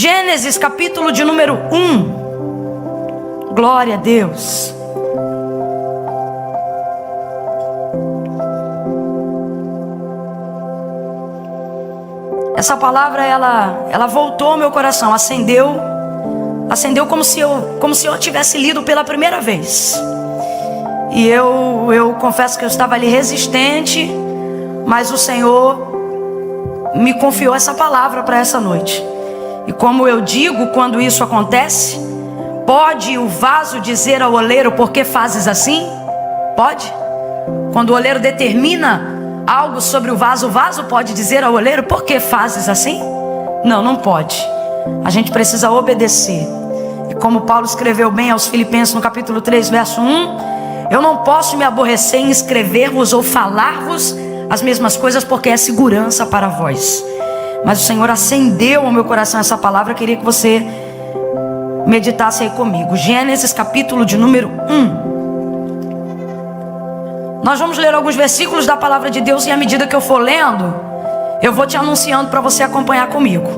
Gênesis capítulo de número 1. Glória a Deus. Essa palavra ela voltou ao meu coração, acendeu como se eu tivesse lido pela primeira vez. E eu confesso que eu estava ali resistente, mas o Senhor me confiou essa palavra para essa noite. E como eu digo, quando isso acontece, pode o vaso dizer ao oleiro: por que fazes assim? Pode. Quando o oleiro determina algo sobre o vaso pode dizer ao oleiro: por que fazes assim? Não, não pode. A gente precisa obedecer. E como Paulo escreveu bem aos Filipenses no capítulo 3, verso 1: eu não posso me aborrecer em escrever-vos ou falar-vos as mesmas coisas, porque é segurança para vós. Mas o Senhor acendeu ao meu coração essa palavra. Eu queria que você meditasse aí comigo. Gênesis capítulo de número 1. Nós vamos ler alguns versículos da palavra de Deus, e à medida que eu for lendo, eu vou te anunciando para você acompanhar comigo,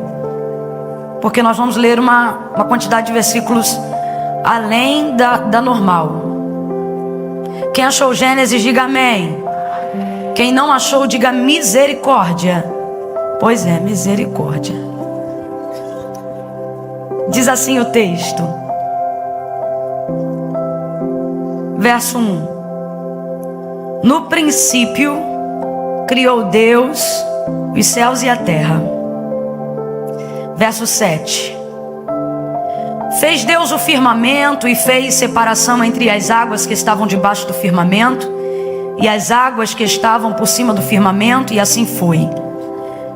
porque nós vamos ler uma quantidade de versículos além da normal. Quem achou Gênesis, diga amém. Quem não achou, diga misericórdia. Pois é, misericórdia. Diz assim o texto, verso 1: no princípio criou Deus os céus e a terra. Verso 7: fez Deus o firmamento e fez separação entre as águas que estavam debaixo do firmamento e as águas que estavam por cima do firmamento, e assim foi.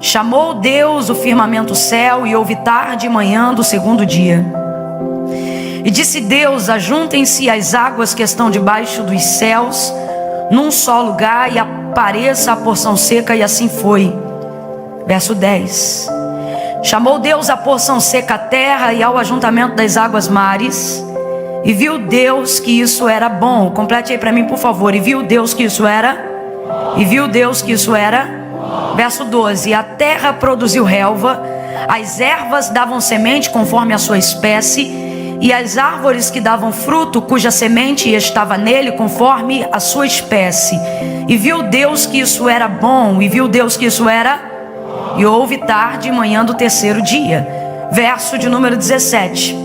Chamou Deus o firmamento céu, e houve tarde e manhã do segundo dia. E disse Deus: ajuntem-se as águas que estão debaixo dos céus num só lugar, e apareça a porção seca, e assim foi. Verso 10: chamou Deus a porção seca a terra, e ao ajuntamento das águas mares. E viu Deus que isso era bom. Complete aí para mim, por favor. E viu Deus que isso era. E viu Deus que isso era. Verso 12: a terra produziu relva, as ervas davam semente conforme a sua espécie, e as árvores que davam fruto, cuja semente estava nele, conforme a sua espécie. E viu Deus que isso era bom. E viu Deus que isso era. E houve tarde e manhã do terceiro dia. Verso de número 17: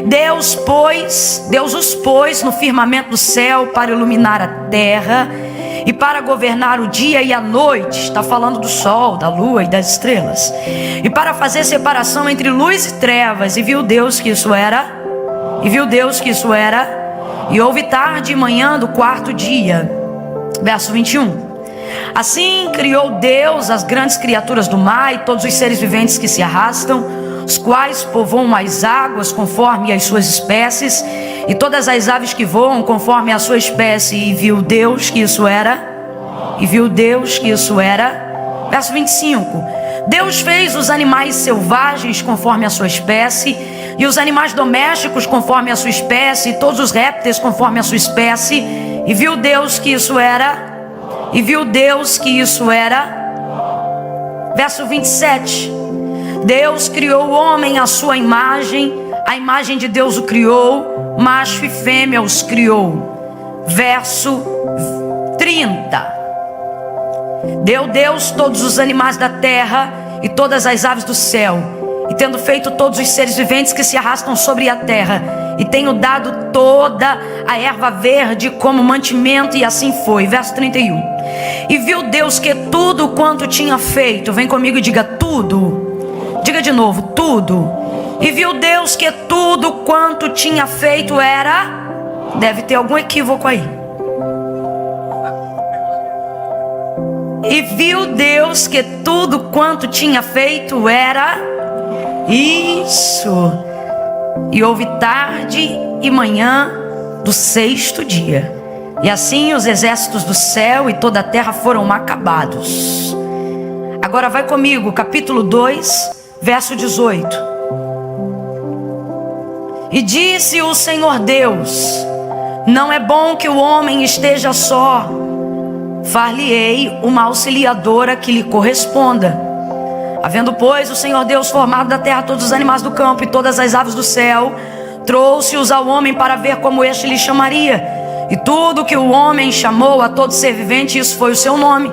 Deus os pôs no firmamento do céu para iluminar a terra e para governar o dia e a noite. Está falando do sol, da lua e das estrelas. E para fazer separação entre luz e trevas. E viu Deus que isso era. E viu Deus que isso era. E houve tarde e manhã do quarto dia. Verso 21: assim criou Deus as grandes criaturas do mar e todos os seres viventes que se arrastam, os quais povoam as águas conforme as suas espécies, e todas as aves que voam conforme a sua espécie. E viu Deus que isso era. E viu Deus que isso era. Verso 25: Deus fez os animais selvagens conforme a sua espécie, e os animais domésticos conforme a sua espécie, e todos os répteis conforme a sua espécie. E viu Deus que isso era. E viu Deus que isso era. Verso 27: Deus criou o homem à sua imagem, a imagem de Deus o criou, macho e fêmea os criou. Verso 30: deu Deus todos os animais da terra e todas as aves do céu, e tendo feito todos os seres viventes que se arrastam sobre a terra, e tenho dado toda a erva verde como mantimento, e assim foi. Verso 31: e viu Deus que tudo quanto tinha feito, vem comigo e diga tudo. Diga de novo, tudo. E viu Deus que tudo quanto tinha feito era. Deve ter algum equívoco aí. E viu Deus que tudo quanto tinha feito era. Isso. E houve tarde e manhã do sexto dia. E assim os exércitos do céu e toda a terra foram acabados. Agora vai comigo, capítulo 2, verso 18. E disse o Senhor Deus: não é bom que o homem esteja só. Far-lhe-ei uma auxiliadora que lhe corresponda. Havendo, pois, o Senhor Deus formado da terra todos os animais do campo e todas as aves do céu, trouxe-os ao homem para ver como este lhe chamaria. E tudo que o homem chamou a todo ser vivente, isso foi o seu nome.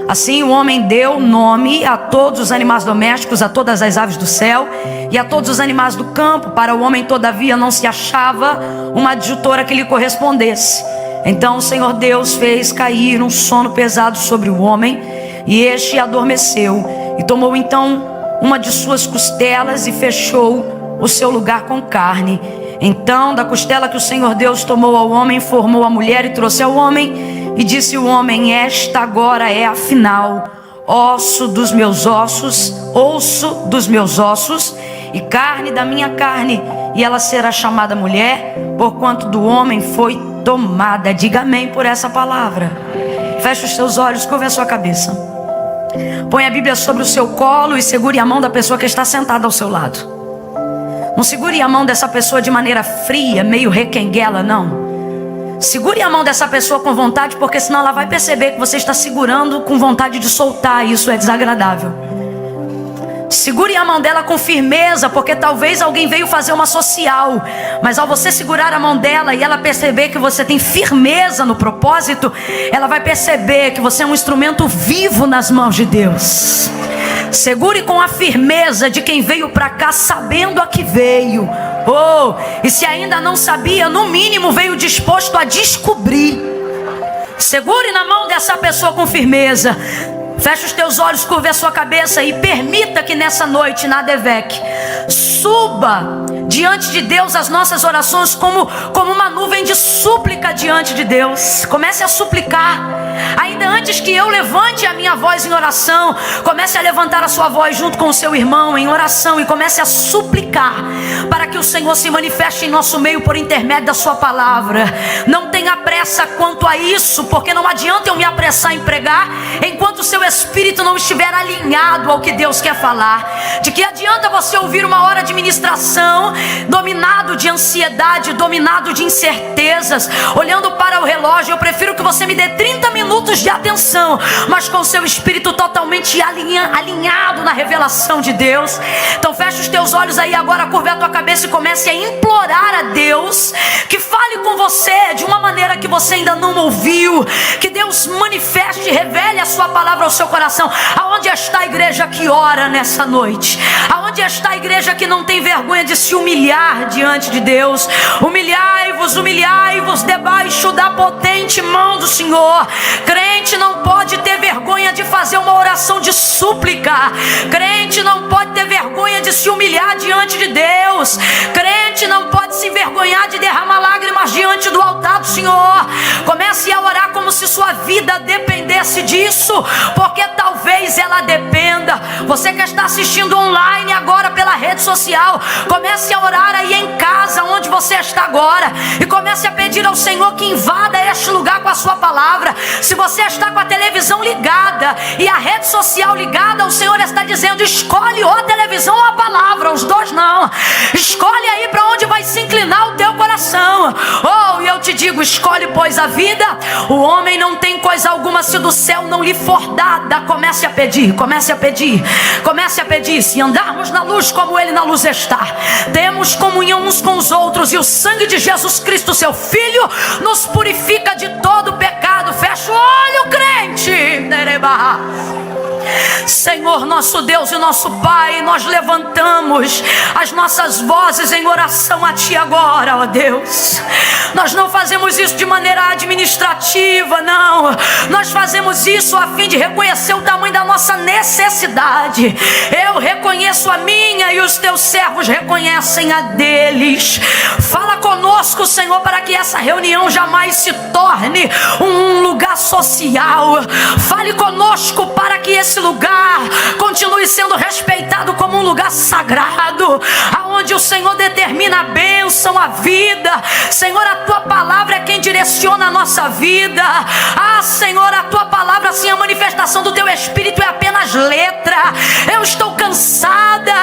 Assim o homem deu nome a todos os animais domésticos, a todas as aves do céu e a todos os animais do campo. Para o homem, todavia, não se achava uma adjutora que lhe correspondesse. Então o Senhor Deus fez cair um sono pesado sobre o homem, e este adormeceu. E tomou então uma de suas costelas e fechou o seu lugar com carne. Então da costela que o Senhor Deus tomou ao homem, formou a mulher e trouxe ao homem. E disse o homem: esta agora é afinal osso dos meus ossos, osso dos meus ossos e carne da minha carne. E ela será chamada mulher, porquanto do homem foi tomada. Diga amém por essa palavra. Feche os seus olhos, curva a sua cabeça. Põe a Bíblia sobre o seu colo e segure a mão da pessoa que está sentada ao seu lado. Não segure a mão dessa pessoa de maneira fria, meio requenguela, não. Segure a mão dessa pessoa com vontade, porque senão ela vai perceber que você está segurando com vontade de soltar, e isso é desagradável. Segure a mão dela com firmeza, porque talvez alguém veio fazer uma social, mas ao você segurar a mão dela e ela perceber que você tem firmeza no propósito, ela vai perceber que você é um instrumento vivo nas mãos de Deus. Segure com a firmeza de quem veio para cá sabendo a que veio. E se ainda não sabia, no mínimo veio disposto a descobrir. Segure na mão dessa pessoa com firmeza. Feche os teus olhos, curve a sua cabeça e permita que nessa noite, na Devec, suba diante de Deus as nossas orações como uma nuvem de súplica diante de Deus. Comece a suplicar. Ainda antes que eu levante a minha voz em oração, comece a levantar a sua voz junto com o seu irmão em oração e comece a suplicar para que o Senhor se manifeste em nosso meio por intermédio da sua palavra. Não tenha pressa quanto a isso, porque não adianta eu me apressar em pregar enquanto o seu espírito não estiver alinhado ao que Deus quer falar. De que adianta você ouvir uma hora de ministração dominado de ansiedade, dominado de incertezas, olhando para o relógio? Eu prefiro que você me dê 30 minutos de atenção, mas com o seu espírito totalmente alinhado na revelação de Deus. Então feche os teus olhos aí agora, curva a tua cabeça e comece a implorar a Deus que fale com você de uma maneira que você ainda não ouviu. Que Deus manifeste e revele a sua palavra ao seu coração. Aonde está a igreja que ora nessa noite? Aonde está a igreja que não tem vergonha de se humilhar diante de Deus? Humilhai-vos debaixo da potente mão do Senhor. Crente não pode ter vergonha de fazer uma oração de súplica. Crente não pode ter vergonha de se humilhar diante de Deus. Crente não pode se envergonhar de derramar lágrimas diante do altar do Senhor. Comece a orar como se sua vida dependesse disso, porque talvez ela dependa. Você que está assistindo online agora pela rede social, comece a orar aí em casa, onde você está agora, e comece a pedir ao Senhor que invada este lugar com a sua palavra. Se você está com a televisão ligada e a rede social ligada, o Senhor está dizendo: escolhe ou a televisão ou a palavra, os dois não. Escolhe aí para onde vai se inclinar o teu coração. E eu te digo, escolhe pois a vida. O homem não tem coisa alguma se do céu não lhe for dada. Comece a pedir, comece a pedir, comece a pedir. Se andarmos na luz como Ele na luz está, temos comunhão uns com os outros, e o sangue de Jesus Cristo, seu Filho, nos purifica de todo pecado. Fecha o olho, crente. Senhor, nosso Deus e nosso Pai, nós levantamos as nossas vozes em oração a Ti agora, ó Deus. Nós não fazemos isso de maneira administrativa, não. Nós fazemos isso a fim de reconhecer o tamanho da nossa necessidade. Eu reconheço a minha e os Teus servos reconhecem a deles. Fala conosco, Senhor, para que essa reunião jamais se torne um lugar social. Fale conosco para que esse lugar continue sendo respeitado como um lugar sagrado, aonde o Senhor determina a bênção, a vida. Senhor, a Tua palavra é quem direciona a nossa vida. Senhor, a Tua palavra, assim, a manifestação do Teu Espírito é apenas letra. Eu estou cansada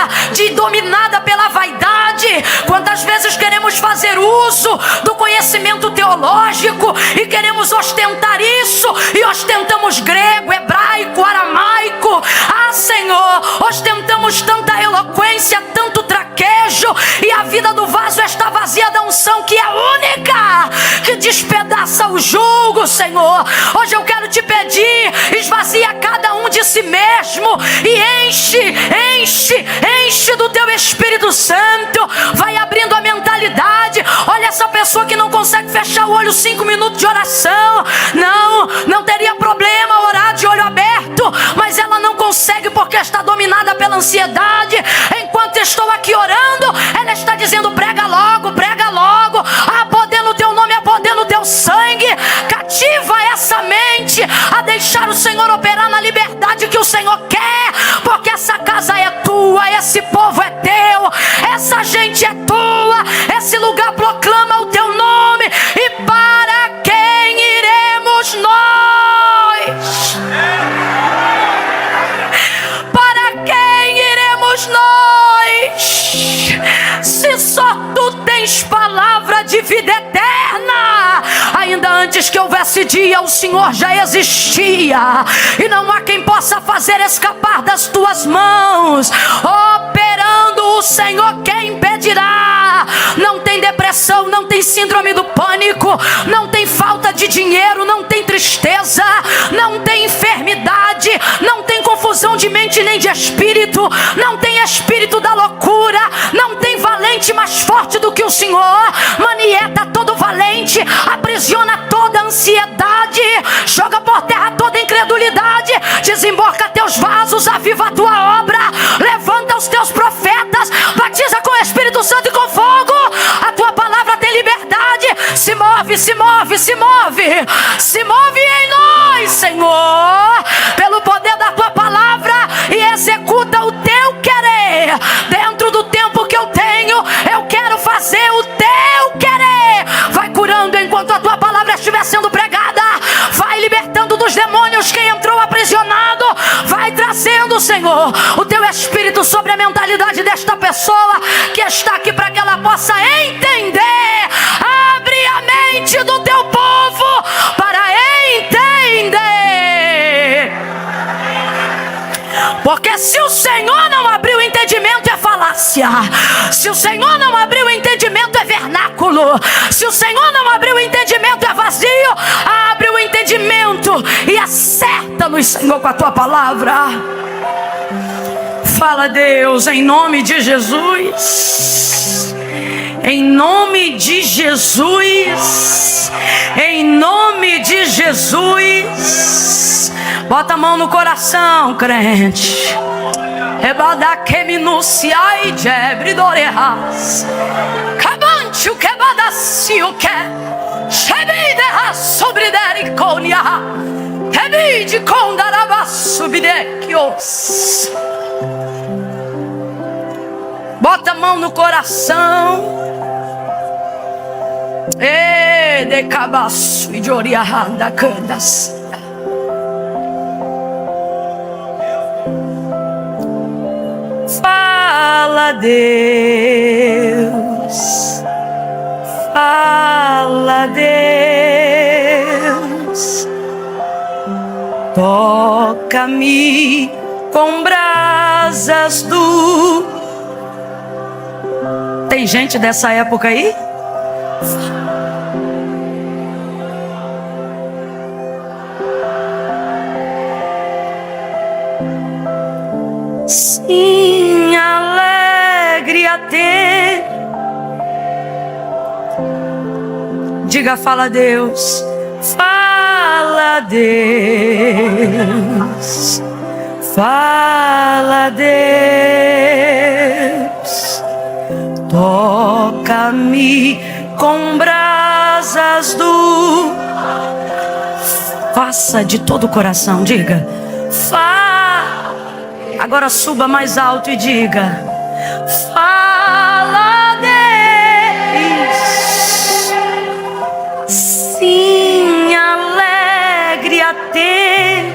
dominada pela vaidade. Quantas vezes queremos fazer uso do conhecimento teológico e queremos ostentar isso, e ostentamos grego, hebraico, aramaico, arcaico. Ah, Senhor, ostentamos tanta eloquência, tanto traquejo, e a vida do vaso está vazia da unção que é única, que despedaça o jugo, Senhor. Hoje eu quero te pedir, esvazia cada um de si mesmo e enche do teu Espírito Santo. Vai abrindo a mentalidade. Olha essa pessoa que não consegue fechar o olho 5 minutos de oração. Não teria problema orar de olho aberto, mas ela não consegue porque está dominada pela ansiedade. Enquanto estou aqui orando, ela está dizendo: prega logo, prega logo. Há poder no teu nome, há poder no teu sangue. Cativa essa mente a deixar o Senhor operar na liberdade que o Senhor quer, porque essa casa é tua, esse povo é teu, essa gente é tua, esse lugar proclama o teu nome. E para quem iremos nós? Para quem iremos nós? Se só tu tens palavra de vida eterna. Ainda antes que houvesse dia, o Senhor já existia, e não há quem possa fazer escapar das tuas mãos. Operando o Senhor, quem impedirá? Não tem depressão, não tem síndrome do pânico, não tem falta de dinheiro, não tem tristeza, não tem enfermidade, não tem confusão de mente nem de espírito, não tem espírito da loucura, não tem valente mais forte do que o Senhor. Manieta todo valente, aprisiona toda ansiedade, joga por terra toda incredulidade, desemborca teus vasos, aviva a tua obra, levanta os teus profetas, batiza com o Espírito Santo e com fogo. A tua palavra tem liberdade. Se move, se move, se move, se move em nós, Senhor, pelo poder da tua palavra, e executa o teu querer. Dentro do tempo que eu tenho, eu quero fazer o teu querer. Vai curando enquanto a tua palavra estiver sendo pregada. Vai libertando dos demônios quem entrou aprisionado. Vai trazendo, Senhor, o teu Espírito sobre a mentalidade desta pessoa que está aqui, para que ela possa entender. Abre a mente do teu povo para entender. Porque se o Senhor não abrir o entendimento, é falácia. Se o Senhor não abrir o entendimento, é vernáculo. Se o Senhor não abrir o entendimento, é vazio. Abre o entendimento e acerta-nos, Senhor, com a tua palavra. Fala, Deus, em nome de Jesus. Em nome de Jesus. Em nome de Jesus. Bota a mão no coração, crente. Ebada que minuciai jebridorehas. Cabante o quebada se o que. Chebideha sobre dericonia. Tebide com darabaço bidequios. Bota a mão no coração. E de cabaço e de oriahanda candas. Fala, Deus. Fala, Deus. Toca-me com brasas do... Tem gente dessa época aí? Sim, alegre a ter. Diga, fala, Deus. Fala, Deus. Fala, Deus. Toca-me com brasas do... Faça de todo o coração, diga. Agora suba mais alto e diga. Fala, Deus. Sim, alegre a ter.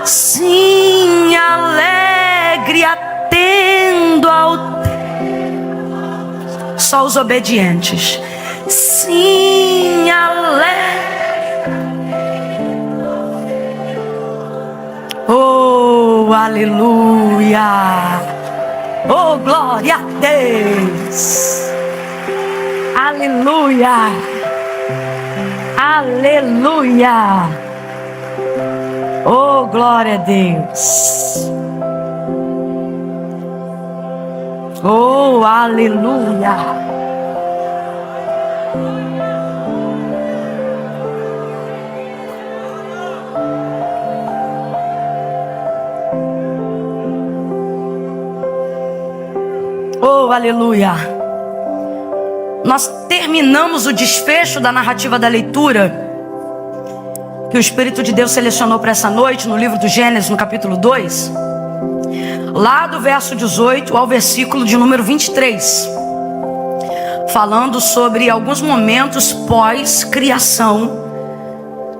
Sim, alegre atendo ao... Só os obedientes. Sim, alegre. aleluia. Oh, glória a Deus. Aleluia. Aleluia. Oh, glória a Deus. Oh, aleluia. Oh, aleluia. Nós terminamos o desfecho da narrativa da leitura que o Espírito de Deus selecionou para essa noite no livro do Gênesis, no capítulo 2, lá do verso 18 ao versículo de número 23, falando sobre alguns momentos pós-criação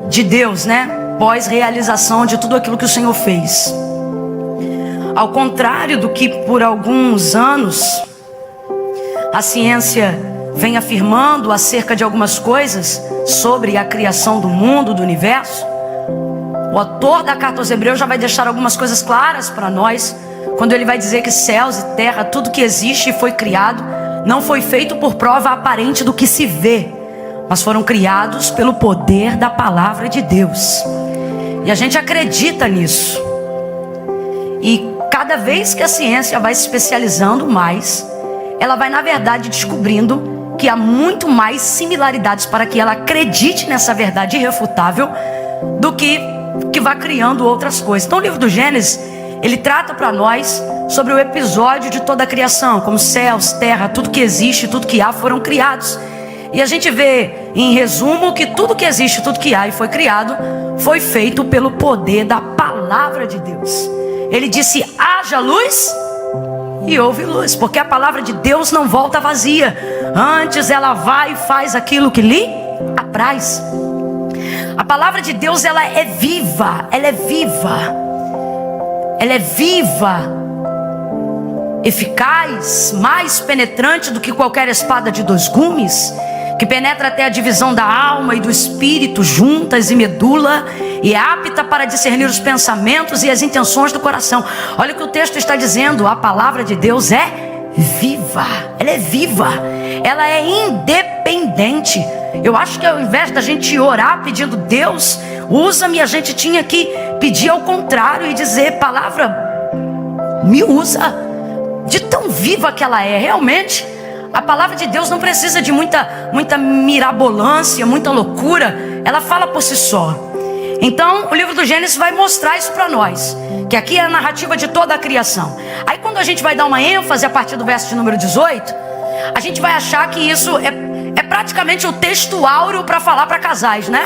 de Deus, né? Pós-realização de tudo aquilo que o Senhor fez. Ao contrário do que por alguns anos a ciência vem afirmando acerca de algumas coisas sobre a criação do mundo, do universo, o autor da carta aos Hebreus já vai deixar algumas coisas claras para nós, quando ele vai dizer que céus e terra, tudo que existe e foi criado, não foi feito por prova aparente do que se vê, mas foram criados pelo poder da palavra de Deus. E a gente acredita nisso. E cada vez que a ciência vai se especializando mais, ela vai na verdade descobrindo que há muito mais similaridades para que ela acredite nessa verdade irrefutável do que vai criando outras coisas. Então o livro do Gênesis, ele trata para nós sobre o episódio de toda a criação, como céus, terra, tudo que existe, tudo que há foram criados. E a gente vê em resumo que tudo que existe, tudo que há e foi criado, foi feito pelo poder da palavra de Deus. Ele disse: haja luz, e houve luz, porque a palavra de Deus não volta vazia, antes ela vai e faz aquilo que lhe apraz. A palavra de Deus, ela é viva, ela é viva, ela é viva, eficaz, mais penetrante do que qualquer espada de dois gumes, que penetra até a divisão da alma e do espírito, juntas e medula, e é apta para discernir os pensamentos e as intenções do coração. Olha o que o texto está dizendo: a palavra de Deus é viva, ela é viva, ela é independente. Eu acho que ao invés da gente orar pedindo Deus, usa-me, a gente tinha que pedir ao contrário e dizer: palavra, me usa, de tão viva que ela é. Realmente a palavra de Deus não precisa de muita mirabolância, muita loucura. Ela fala por si só. Então o livro do Gênesis vai mostrar isso para nós, que aqui é a narrativa de toda a criação. Aí quando a gente vai dar uma ênfase a partir do verso de número 18, a gente vai achar que isso é praticamente o texto áureo para falar para casais, né?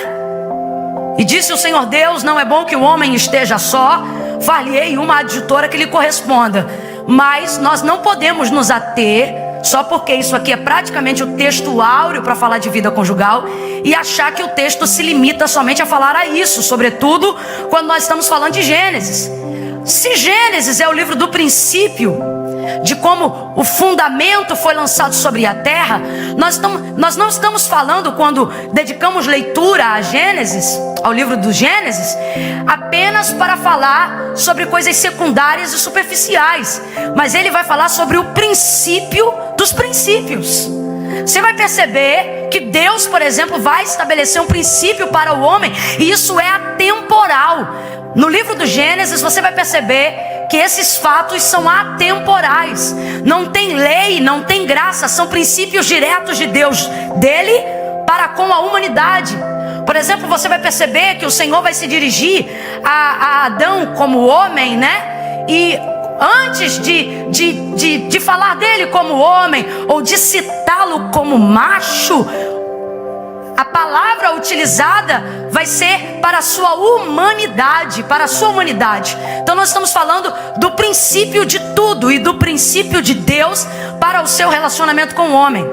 E disse o Senhor Deus: não é bom que o homem esteja só, far-lhe-ei uma adjutora que lhe corresponda. Mas nós não podemos nos ater só porque isso aqui é praticamente o texto áureo para falar de vida conjugal e achar que o texto se limita somente a falar a isso, sobretudo quando nós estamos falando de Gênesis. Se Gênesis é o livro do princípio, de como o fundamento foi lançado sobre a terra, nós não estamos falando, quando dedicamos leitura a Gênesis, ao livro do Gênesis, apenas para falar sobre coisas secundárias e superficiais, mas ele vai falar sobre o princípio dos princípios. Você vai perceber que Deus, por exemplo, vai estabelecer um princípio para o homem, e isso é atemporal. No livro do Gênesis você vai perceber que esses fatos são atemporais. Não tem lei, não tem graça, são princípios diretos de Deus, dele para com a humanidade. Por exemplo, você vai perceber que o Senhor vai se dirigir a Adão como homem, né? E antes de falar dele como homem, ou de citá-lo como macho, a palavra utilizada vai ser para a sua humanidade, para a sua humanidade. Então nós estamos falando do princípio de tudo e do princípio de Deus para o seu relacionamento com o homem.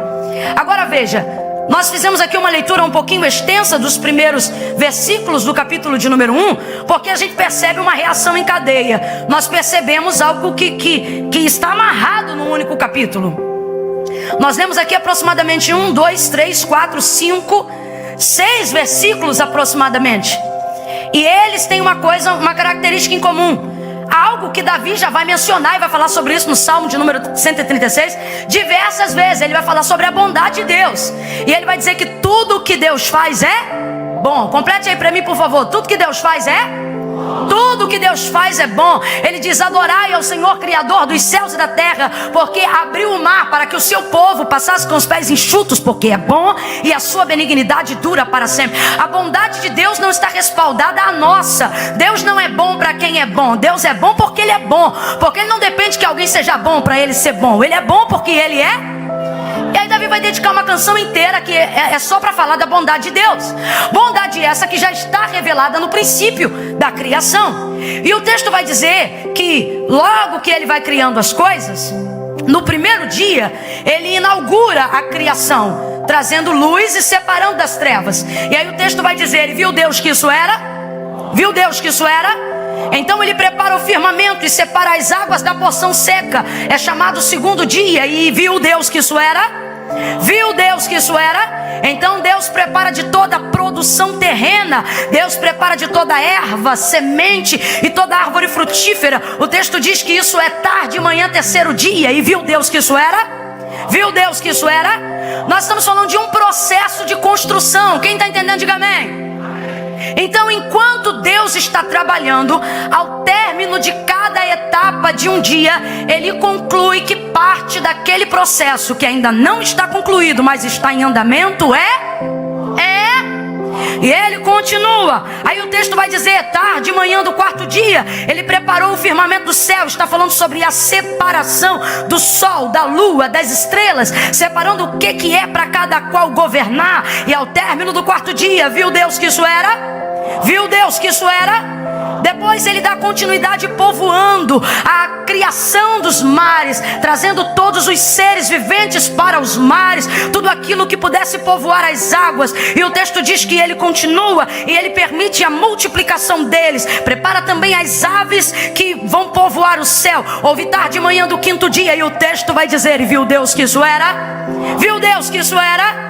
Agora veja, nós fizemos aqui uma leitura um pouquinho extensa dos primeiros versículos do capítulo de número 1, porque a gente percebe uma reação em cadeia. Nós percebemos algo que está amarrado num único capítulo. Nós lemos aqui aproximadamente 1, 2, 3, 4, 5, 6 versículos aproximadamente. E eles têm uma característica em comum. Algo que Davi já vai mencionar e vai falar sobre isso no Salmo de número 136 diversas vezes. Ele vai falar sobre a bondade de Deus. E ele vai dizer que tudo que Deus faz é bom. Complete aí para mim, por favor. Tudo que Deus faz é? Tudo que Deus faz é bom. Ele diz: adorai ao Senhor, Criador dos céus e da terra, porque abriu o mar para que o seu povo passasse com os pés enxutos, porque é bom e a sua benignidade dura para sempre. A bondade de Deus não está respaldada à nossa. Deus não é bom para quem é bom. Deus é bom porque Ele é bom. Porque Ele não depende que alguém seja bom para Ele ser bom. Ele é bom porque Ele é. E aí Davi vai dedicar uma canção inteira que é só para falar da bondade de Deus. Bondade essa que já está revelada no princípio da criação. E o texto vai dizer que logo que ele vai criando as coisas, no primeiro dia ele inaugura a criação, trazendo luz e separando das trevas. E aí o texto vai dizer: e viu Deus que isso era? Viu Deus que isso era? Então ele prepara o firmamento e separa as águas da porção seca. É chamado segundo dia. E viu Deus que isso era? Viu Deus que isso era? Então Deus prepara de toda a produção terrena. Deus prepara de toda erva, semente e toda árvore frutífera. O texto diz que isso é tarde, manhã, terceiro dia. E viu Deus que isso era? Viu Deus que isso era? Nós estamos falando de um processo de construção. Quem está entendendo, diga amém. Então, enquanto Deus está trabalhando, ao término de cada etapa de um dia, Ele conclui que parte daquele processo que ainda não está concluído, mas está em andamento, e Ele continua. Aí o texto vai dizer: tarde, manhã do quarto dia, Ele preparou o firmamento do céu. Está falando sobre a separação do sol, da lua, das estrelas, separando o que é para cada qual governar. E ao término do quarto dia, viu Deus que isso era? Viu Deus que isso era? Depois Ele dá continuidade povoando a criação dos mares, trazendo todos os seres viventes para os mares, tudo aquilo que pudesse povoar as águas. E o texto diz que Ele continua e Ele permite a multiplicação deles. Prepara também as aves que vão povoar o céu. Houve tarde e manhã do quinto dia, e o texto vai dizer: e viu Deus que isso era? Viu Deus que isso era?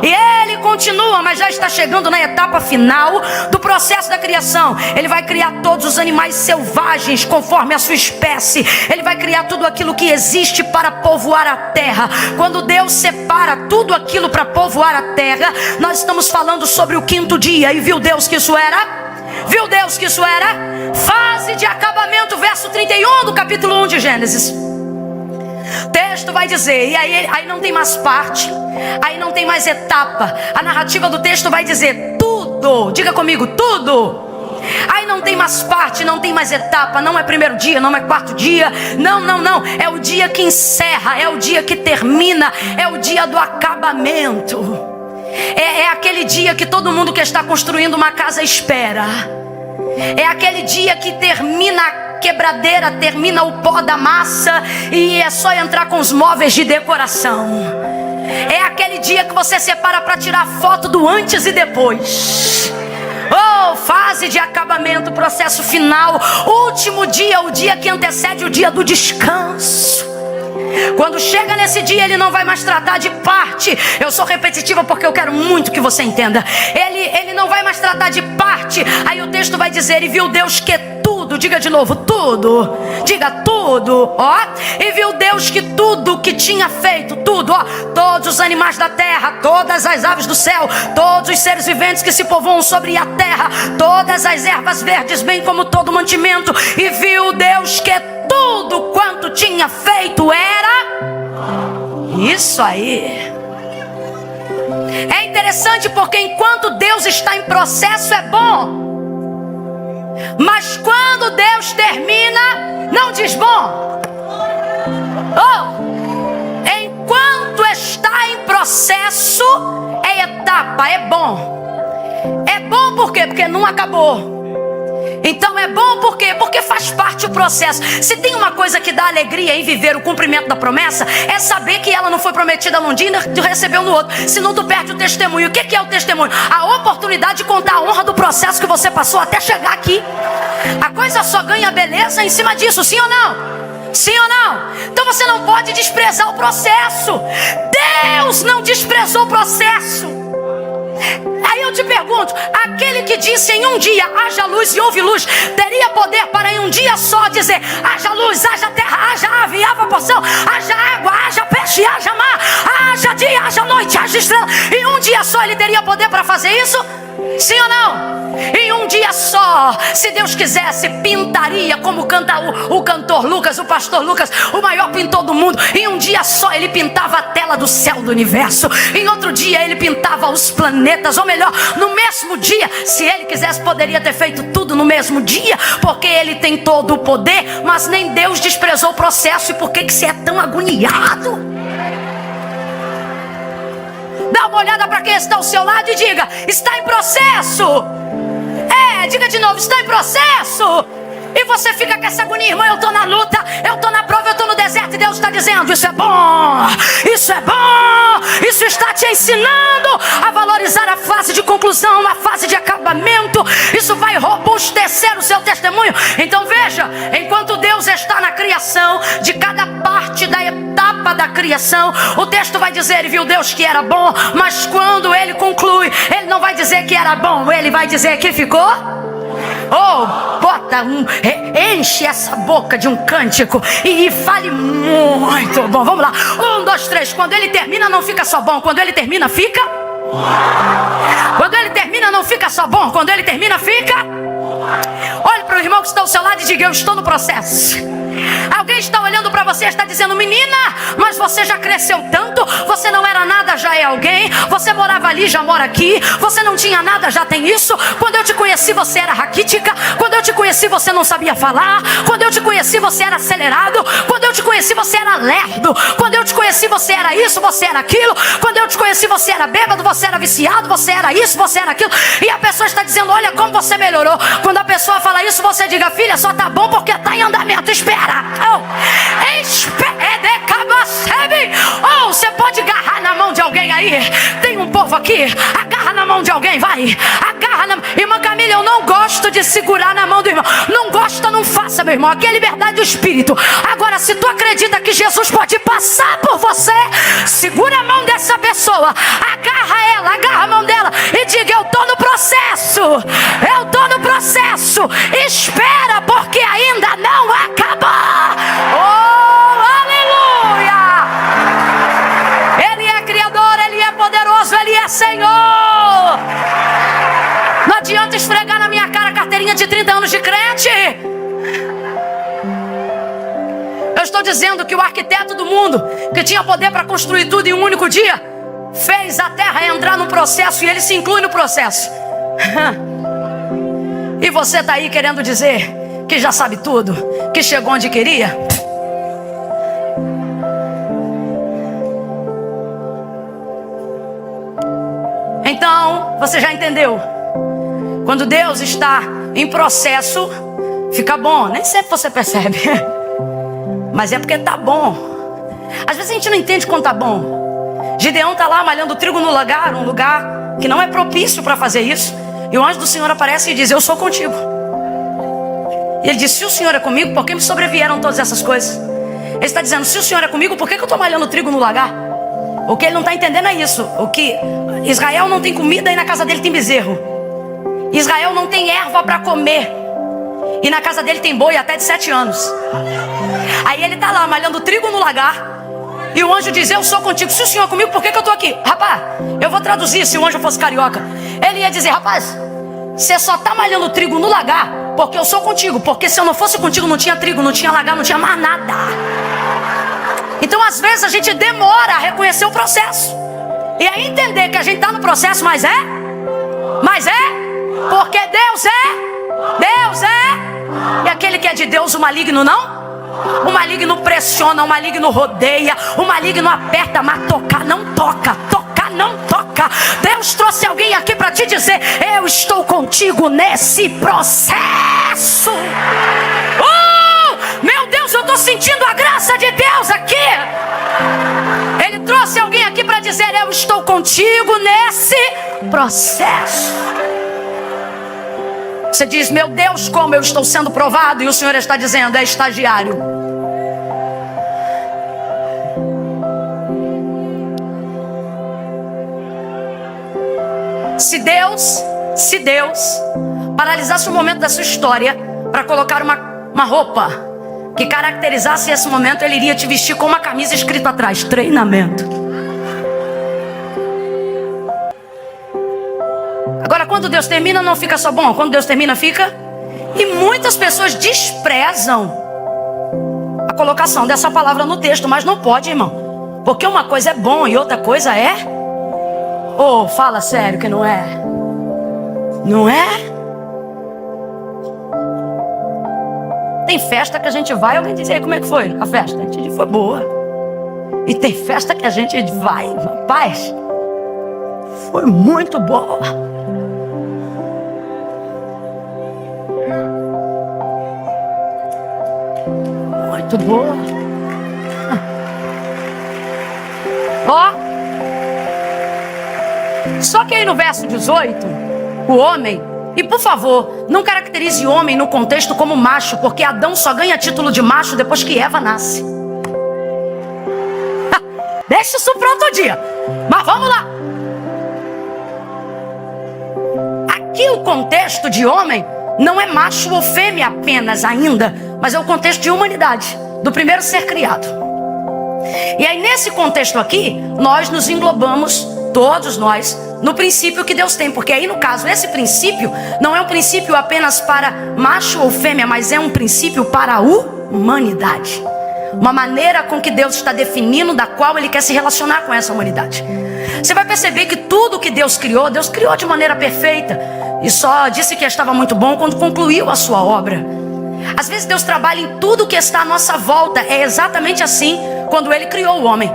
E Ele continua, mas já está chegando na etapa final do processo da criação. Ele vai criar todos os animais selvagens conforme a sua espécie. Ele vai criar tudo aquilo que existe para povoar a terra. Quando Deus separa tudo aquilo para povoar a terra, nós estamos falando sobre o quinto dia. E viu Deus que isso era? Viu Deus que isso era? Fase de acabamento, verso 31 do capítulo 1 de Gênesis. O texto vai dizer, e aí não tem mais parte, aí não tem mais etapa. A narrativa do texto vai dizer tudo. Diga comigo, tudo. Aí não tem mais parte, não tem mais etapa. Não é primeiro dia, não é quarto dia. Não. É o dia que encerra, é o dia que termina, é o dia do acabamento. É aquele dia que todo mundo que está construindo uma casa espera. É aquele dia que termina a quebradeira, termina o pó da massa e é só entrar com os móveis de decoração. É aquele dia que você separa para tirar foto do antes e depois. Oh, fase de acabamento, processo final, último dia, o dia que antecede o dia do descanso. Quando chega nesse dia, Ele não vai mais tratar de parte. Eu sou repetitiva porque eu quero muito que você entenda. Ele não vai mais tratar de parte. Aí o texto vai dizer, e viu Deus que tudo, diga de novo, tudo, diga tudo, ó. E viu Deus que tudo que tinha feito, tudo, ó, todos os animais da terra, todas as aves do céu, todos os seres viventes que se povoam sobre a terra, todas as ervas verdes, bem como todo o mantimento. E viu Deus que tudo quanto tinha feito era isso aí. É interessante porque enquanto Deus está em processo é bom, mas quando Deus termina, não diz bom. Oh, enquanto está em processo é etapa, é bom. É bom por quê? Porque não acabou. Então é bom por quê? Porque faz parte do processo. Se tem uma coisa que dá alegria em viver o cumprimento da promessa, é saber que ela não foi prometida num dia e tu recebeu no outro. Senão tu perde o testemunho. O que é o testemunho? A oportunidade de contar a honra do processo que você passou até chegar aqui. A coisa só ganha beleza em cima disso, sim ou não? Sim ou não? Então você não pode desprezar o processo. Deus não desprezou o processo. Aí eu te pergunto, aquele que disse em um dia haja luz e houve luz, teria poder para em um dia só dizer haja luz, haja terra, haja ave, haja porção, haja água, haja peixe, haja mar, haja dia, haja noite, haja estrela? Em um dia só ele teria poder para fazer isso? Sim ou não? Em um dia só, se Deus quisesse, pintaria como canta o cantor Lucas, o pastor Lucas, o maior pintor do mundo. Em um dia só ele pintava a tela do céu do universo. Em outro dia ele pintava os planetas, ou melhor, no mesmo dia. Se ele quisesse, poderia ter feito tudo no mesmo dia, porque ele tem todo o poder. Mas nem Deus desprezou o processo. E por que você é tão agoniado? Dá uma olhada para quem está ao seu lado e diga: está em processo. Diga de novo: está em processo. E você fica com essa agonia: irmão, eu estou na luta, eu estou na prova, eu estou no deserto. E Deus está dizendo: isso é bom, isso é bom. Isso está te ensinando a valorizar a fase de conclusão, a fase de acabamento. Isso vai robustecer o seu testemunho. Então veja, enquanto Deus está na criação, de cada parte da etapa da criação, o texto vai dizer: ele viu Deus que era bom. Mas quando ele conclui, ele não vai dizer que era bom, ele vai dizer que ficou. Enche essa boca de um cântico e fale muito bom. Vamos lá, 1, 2, 3. Quando ele termina, não fica só bom. Quando ele termina, fica. Quando ele termina, não fica só bom. Quando ele termina, fica. Olhe para o irmão que está ao seu lado e diga: eu estou no processo. Alguém está olhando para você e está dizendo: menina, mas você já cresceu tanto. Você não era nada, já é alguém. Você morava ali, já mora aqui. Você não tinha nada, já tem isso. Quando eu te conheci, você era raquítica. Quando eu te conheci, você não sabia falar. Quando eu te conheci, você era acelerado. Quando eu te conheci, você era lerdo. Quando eu te conheci, você era isso, você era aquilo. Quando eu te conheci, você era bêbado, você era viciado, você era isso, você era aquilo. E a pessoa está dizendo: olha como você melhorou. Quando a pessoa fala isso, você diga: filha, só tá bom porque está em andamento. Espera. Você pode agarrar na mão de alguém aí. Tem um povo aqui. Agarra na mão de alguém, vai. Agarra na... Irmã Camila, eu não gosto de segurar na mão do irmão. Não gosta, não faça, meu irmão. Aqui é liberdade do espírito. Agora, se tu acredita que Jesus pode passar por você, segura a mão dessa pessoa. Agarra ela, agarra a mão dela e diga: eu estou no processo. Eu estou no processo. Espera, porque ainda não acabou. Aleluia! Ele é Criador, Ele é poderoso, Ele é Senhor. Não adianta esfregar na minha cara a carteirinha de 30 anos de crente. Eu estou dizendo que o arquiteto do mundo, que tinha poder para construir tudo em um único dia, fez a terra entrar num processo e ele se inclui no processo. E você está aí querendo dizer que já sabe tudo, que chegou onde queria? Então, você já entendeu? Quando Deus está em processo, fica bom. Nem sempre você percebe, mas é porque tá bom. Às vezes a gente não entende quando tá bom. Gideão está lá malhando trigo no lagar, um lugar que não é propício para fazer isso. E o anjo do Senhor aparece e diz: eu sou contigo. E ele diz: se o Senhor é comigo, por que me sobrevieram todas essas coisas? Ele está dizendo: se o Senhor é comigo, por que eu estou malhando trigo no lagar? O que ele não está entendendo é isso. O que Israel não tem comida e na casa dele tem bezerro. Israel não tem erva para comer e na casa dele tem boi até de 7 anos. Aí ele está lá malhando trigo no lagar. E o anjo diz: eu sou contigo. Se o Senhor é comigo, por que eu estou aqui? Rapaz, eu vou traduzir se o anjo fosse carioca. Ele ia dizer: rapaz, você só está malhando trigo no lagar porque eu sou contigo. Porque se eu não fosse contigo, não tinha trigo, não tinha lagar, não tinha mais nada. Então às vezes a gente demora a reconhecer o processo e a entender que a gente está no processo. Mas é porque Deus é. E aquele que é de Deus, o maligno não. O maligno pressiona, o maligno rodeia, o maligno aperta, mas tocar não toca, tocar não toca. Deus trouxe alguém aqui para te dizer: eu estou contigo nesse processo. Meu Deus, eu estou sentindo a graça de Deus aqui. Ele trouxe alguém aqui para dizer: eu estou contigo nesse processo. Você diz: meu Deus, como eu estou sendo provado. E o Senhor está dizendo: é estagiário. Se Deus paralisasse o momento da sua história para colocar uma roupa que caracterizasse esse momento, Ele iria te vestir com uma camisa escrita atrás: treinamento. Agora, quando Deus termina, não fica só bom. Quando Deus termina, fica. E muitas pessoas desprezam a colocação dessa palavra no texto, mas não pode, irmão. Porque uma coisa é bom e outra coisa é... Oh, fala sério que não é. Não é? Tem festa que a gente vai, alguém diz: aí, como é que foi a festa? A gente diz: foi boa. E tem festa que a gente vai: rapaz, foi muito boa. Muito boa. Ó. Só que aí no verso 18, o homem... E por favor, não caracterize homem no contexto como macho, porque Adão só ganha título de macho depois que Eva nasce. Deixa isso para outro dia. Mas vamos lá. Aqui o contexto de homem não é macho ou fêmea apenas ainda, mas é o contexto de humanidade, do primeiro ser criado. E aí nesse contexto aqui, nós nos englobamos, todos nós, no princípio que Deus tem. Porque aí no caso, esse princípio não é um princípio apenas para macho ou fêmea, mas é um princípio para a humanidade. Uma maneira com que Deus está definindo, da qual Ele quer se relacionar com essa humanidade. Você vai perceber que tudo que Deus criou de maneira perfeita. E só disse que estava muito bom quando concluiu a sua obra. Às vezes Deus trabalha em tudo que está à nossa volta. É exatamente assim quando Ele criou o homem.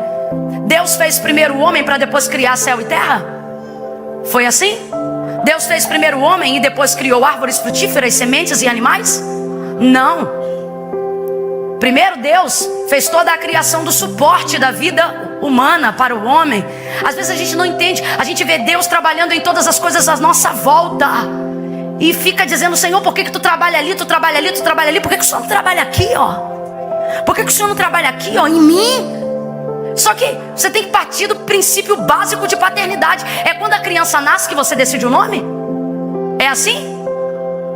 Deus fez primeiro o homem para depois criar céu e terra? Foi assim? Deus fez primeiro o homem e depois criou árvores frutíferas, sementes e animais? Não. Primeiro Deus fez toda a criação do suporte da vida humana para o homem. Às vezes a gente não entende. A gente vê Deus trabalhando em todas as coisas à nossa volta e fica dizendo: Senhor, por que tu trabalha ali, tu trabalha ali, tu trabalha ali? Por que o Senhor não trabalha aqui, ó? Por que o Senhor não trabalha aqui, ó, em mim? Só que você tem que partir do princípio básico de paternidade. É quando a criança nasce que você decide o nome? É assim?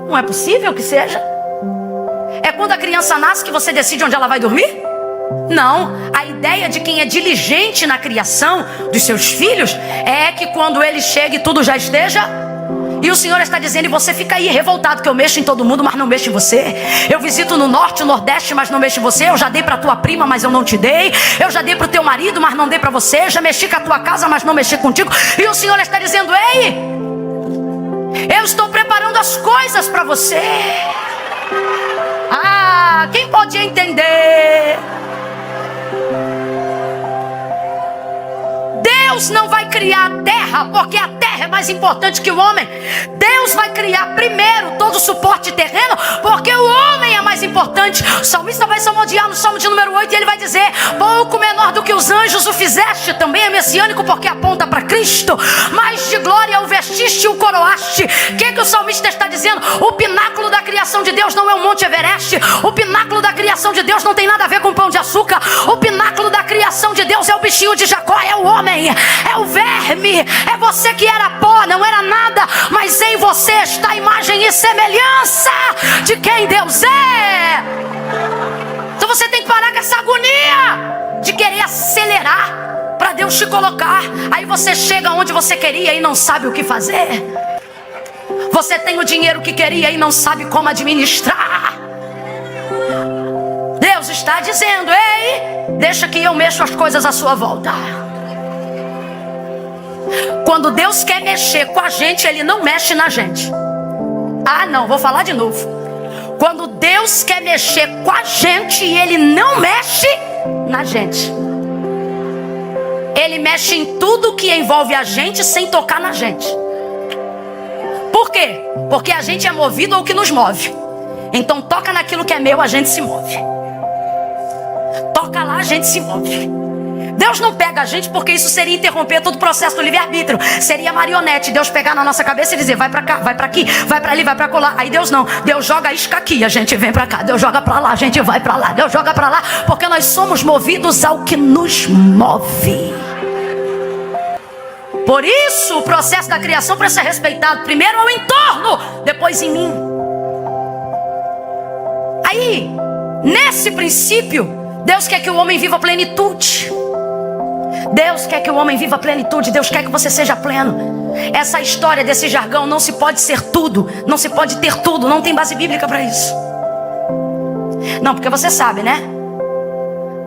Não é possível que seja. É quando a criança nasce que você decide onde ela vai dormir? Não. A ideia de quem é diligente na criação dos seus filhos é que quando ele chega tudo já esteja... E o Senhor está dizendo, e você fica aí revoltado, que eu mexo em todo mundo, mas não mexo em você. Eu visito no norte, no nordeste, mas não mexo em você. Eu já dei para tua prima, mas eu não te dei. Eu já dei para o teu marido, mas não dei para você. Já mexi com a tua casa, mas não mexi contigo. E o Senhor está dizendo: ei, eu estou preparando as coisas para você. Ah, quem pode entender? Deus não vai criar a terra, porque a terra é mais importante que o homem. Deus vai criar primeiro todo o suporte terreno, porque o homem é mais importante. O salmista vai salmodiar no Salmo de número 8 e ele vai dizer: pouco menor do que os anjos o fizeste. Também é messiânico porque aponta para Cristo. Mais de glória o vestiste e o coroaste. O que o salmista está dizendo? O pináculo da criação de Deus não é o Monte Everest. O pináculo da criação de Deus não tem nada a ver com pão de açúcar. O pináculo da criação de Deus é o bichinho de Jacó, é o homem, é o verme, é você que era pó, não era nada, mas em você está a imagem e semelhança de quem Deus é. Então você tem que parar com essa agonia de querer acelerar para Deus te colocar. Aí você chega onde você queria e não sabe o que fazer. Você tem o dinheiro que queria e não sabe como administrar. Deus está dizendo: ei, deixa que eu mexo as coisas à sua volta. Quando Deus quer mexer com a gente, Ele não mexe na gente. Ah, não, vou falar de novo. Quando Deus quer mexer com a gente, Ele não mexe na gente. Ele mexe em tudo que envolve a gente sem tocar na gente. Por quê? Porque a gente é movido ao que nos move. Então toca naquilo que é meu, a gente se move. Toca lá, a gente se move. Deus não pega a gente, porque isso seria interromper todo o processo do livre-arbítrio. Seria marionete, Deus pegar na nossa cabeça e dizer: vai pra cá, vai pra aqui, vai pra ali, vai pra colar. Aí Deus não, Deus joga a isca aqui, a gente vem pra cá. Deus joga pra lá, a gente vai pra lá. Deus joga pra lá, porque nós somos movidos ao que nos move. Por isso o processo da criação precisa ser respeitado. Primeiro ao entorno, depois em mim. Aí, nesse princípio, Deus quer que o homem viva plenitude. Deus quer que o homem viva plenitude. Deus quer que você seja pleno. Essa história desse jargão, não se pode ser tudo, não se pode ter tudo, não tem base bíblica para isso. Não, porque você sabe, né?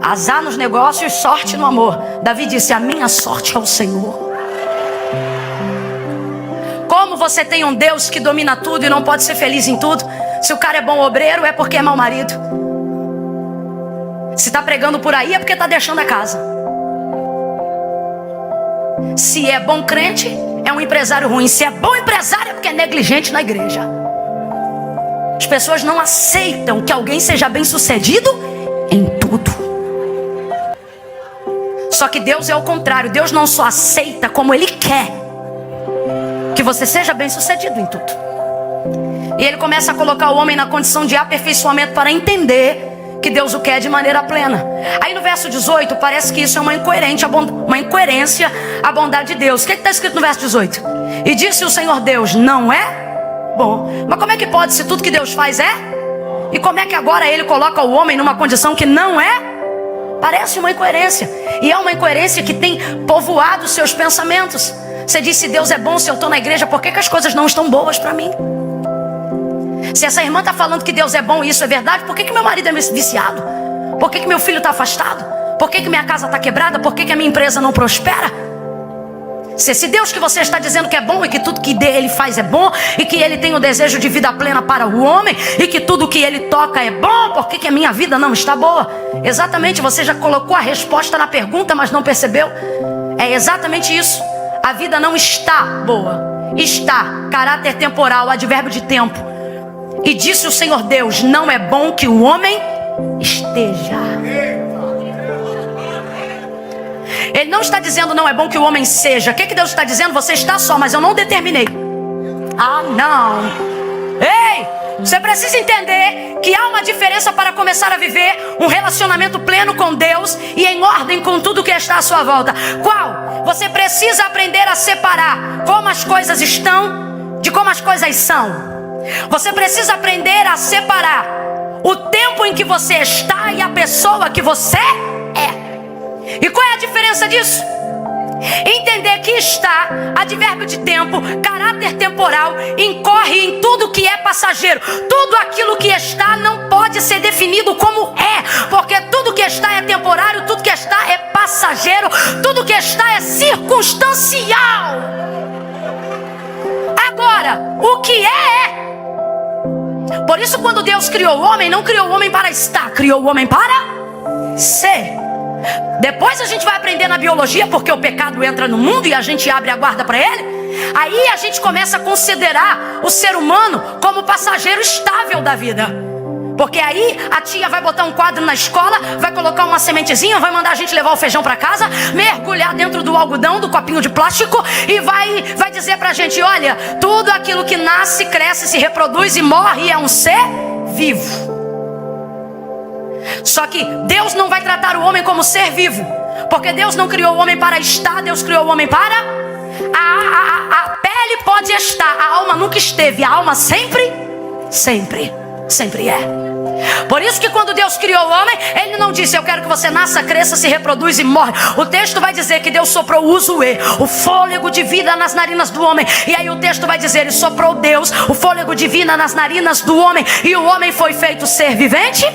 Azar nos negócios, sorte no amor. Davi disse: a minha sorte é o Senhor. Como você tem um Deus que domina tudo e não pode ser feliz em tudo? Se o cara é bom obreiro, é porque é mau marido. Se está pregando por aí, é porque está deixando a casa. Se é bom crente, é um empresário ruim. Se é bom empresário, é porque é negligente na igreja. As pessoas não aceitam que alguém seja bem sucedido em tudo. Só que Deus é o contrário. Deus não só aceita, como Ele quer que você seja bem sucedido em tudo. E Ele começa a colocar o homem na condição de aperfeiçoamento para entender que Deus o quer de maneira plena. Aí no verso 18 parece que isso é uma incoerência à bondade de Deus. O que está escrito no verso 18? E disse o Senhor Deus: não é bom. Mas como é que pode, se tudo que Deus faz é? E como é que agora Ele coloca o homem numa condição que não é? Parece uma incoerência. E é uma incoerência que tem povoado os seus pensamentos. Você diz: se Deus é bom, se eu estou na igreja, por que as coisas não estão boas para mim? Se essa irmã está falando que Deus é bom e isso é verdade, por que meu marido é viciado? Por que meu filho está afastado? Por que minha casa está quebrada? Por que a minha empresa não prospera? Se esse Deus que você está dizendo que é bom e que tudo que Ele faz é bom, e que Ele tem o desejo de vida plena para o homem, e que tudo que Ele toca é bom, por que a minha vida não está boa? Exatamente, você já colocou a resposta na pergunta, mas não percebeu? É exatamente isso. A vida não está boa. Está, caráter temporal, advérbio de tempo. E disse o Senhor Deus: não é bom que o homem esteja. Ele não está dizendo não é bom que o homem seja. O que Deus está dizendo? Você está só, mas eu não determinei. Ah, não. Ei, você precisa entender que há uma diferença para começar a viver um relacionamento pleno com Deus e em ordem com tudo que está à sua volta. Qual? Você precisa aprender a separar como as coisas estão de como as coisas são. Você precisa aprender a separar o tempo em que você está e a pessoa que você é. E qual é a diferença disso? Entender que está, advérbio de tempo, caráter temporal, incorre em tudo que é passageiro. Tudo aquilo que está não pode ser definido como é, porque tudo que está é temporário, tudo que está é passageiro, tudo que está é circunstancial. Agora, o que é. Por isso, quando Deus criou o homem, não criou o homem para estar, criou o homem para ser. Depois a gente vai aprender na biologia, porque o pecado entra no mundo e a gente abre a guarda para ele. Aí a gente começa a considerar o ser humano como passageiro estável da vida. Porque aí a tia vai botar um quadro na escola, vai colocar uma sementezinha, vai mandar a gente levar o feijão para casa, mergulhar dentro do algodão, do copinho de plástico, e vai dizer pra gente: olha, tudo aquilo que nasce, cresce, se reproduz e morre é um ser vivo. Só que Deus não vai tratar o homem como ser vivo, porque Deus não criou o homem para estar, Deus criou o homem para... A pele pode estar, a alma nunca esteve, a alma sempre é. Por isso que quando Deus criou o homem, Ele não disse: eu quero que você nasça, cresça, se reproduz e morre. O texto vai dizer que Deus soprou o fôlego de vida nas narinas do homem. E aí o texto vai dizer: Ele soprou Deus o fôlego de vida nas narinas do homem. E o homem foi feito ser vivente?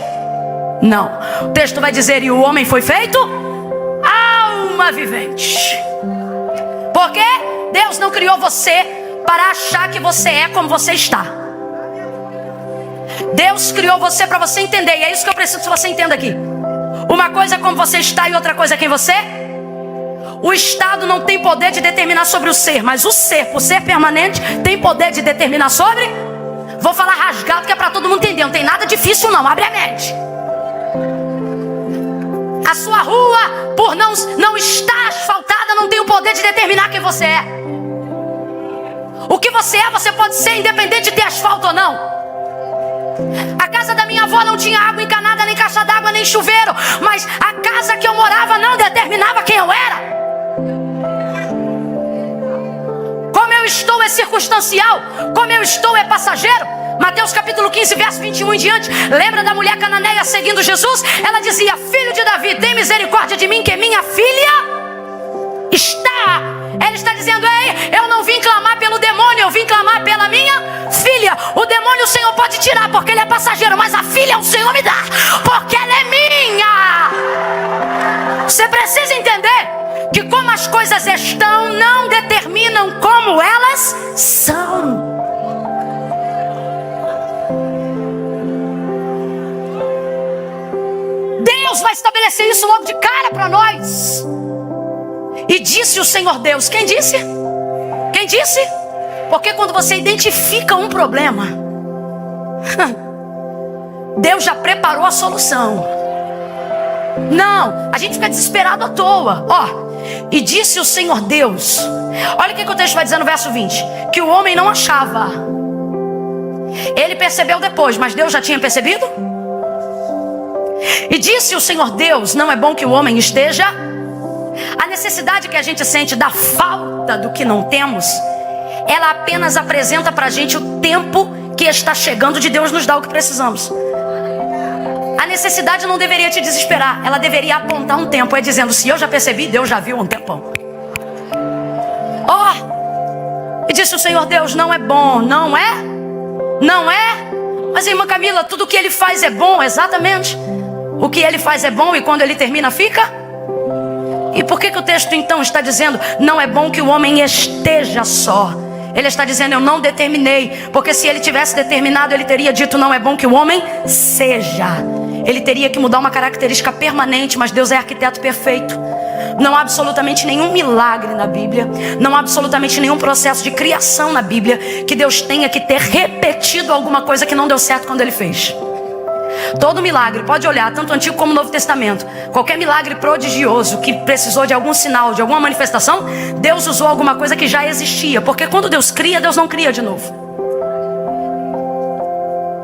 Não. O texto vai dizer: e o homem foi feito alma vivente. Porque Deus não criou você para achar que você é como você está. Deus criou você para você entender. E é isso que eu preciso que você entenda aqui. Uma coisa é como você está e outra coisa é quem você é. O estado não tem poder de determinar sobre o ser, mas o ser, por ser permanente, tem poder de determinar sobre... Vou falar rasgado que é para todo mundo entender. Não tem nada difícil não, abre a mente. A sua rua, por não estar asfaltada, não tem o poder de determinar quem você é. O que você é, você pode ser independente de ter asfalto ou não. A casa da minha avó não tinha água encanada, nem caixa d'água, nem chuveiro, mas a casa que eu morava não determinava quem eu era. circunstancial. Como eu estou é passageiro. Mateus capítulo 15, verso 21 em diante. Lembra da mulher cananeia seguindo Jesus? Ela dizia: filho de Davi, tem misericórdia de mim, que minha filha está. Ela está dizendo: ei, eu não vim clamar pelo demônio, eu vim clamar pela minha filha. O demônio o Senhor pode tirar porque ele é passageiro, mas a filha o Senhor me dá porque ela é minha. Você precisa entender que como as coisas estão não determinam como elas são. Deus vai estabelecer isso logo de cara para nós. E disse o Senhor Deus. Quem disse? Quem disse? Porque quando você identifica um problema, Deus já preparou a solução. Não, a gente fica desesperado à toa. E disse o Senhor Deus. Olha o que o texto vai dizer no verso 20. Que o homem não achava. Ele percebeu depois, mas Deus já tinha percebido? E disse o Senhor Deus: não é bom que o homem esteja. A necessidade que a gente sente da falta do que não temos, ela apenas apresenta pra gente o tempo que está chegando de Deus nos dar o que precisamos. A necessidade não deveria te desesperar, ela deveria apontar um tempo, dizendo: se eu já percebi, Deus já viu há um tempão. E disse o Senhor Deus: não é bom. Não é? Não é? Mas irmã Camila, tudo que ele faz é bom. Exatamente. O que ele faz é bom e quando ele termina fica? E por que o texto então está dizendo: não é bom que o homem esteja só? Ele está dizendo: eu não determinei. Porque se ele tivesse determinado, ele teria dito: não é bom que o homem seja. Ele teria que mudar uma característica permanente. Mas Deus é arquiteto perfeito. Não há absolutamente nenhum milagre na Bíblia, não há absolutamente nenhum processo de criação na Bíblia que Deus tenha que ter repetido alguma coisa que não deu certo quando ele fez. Todo milagre, pode olhar, tanto o Antigo como o Novo Testamento, qualquer milagre prodigioso que precisou de algum sinal, de alguma manifestação, Deus usou alguma coisa que já existia. Porque quando Deus cria, Deus não cria de novo.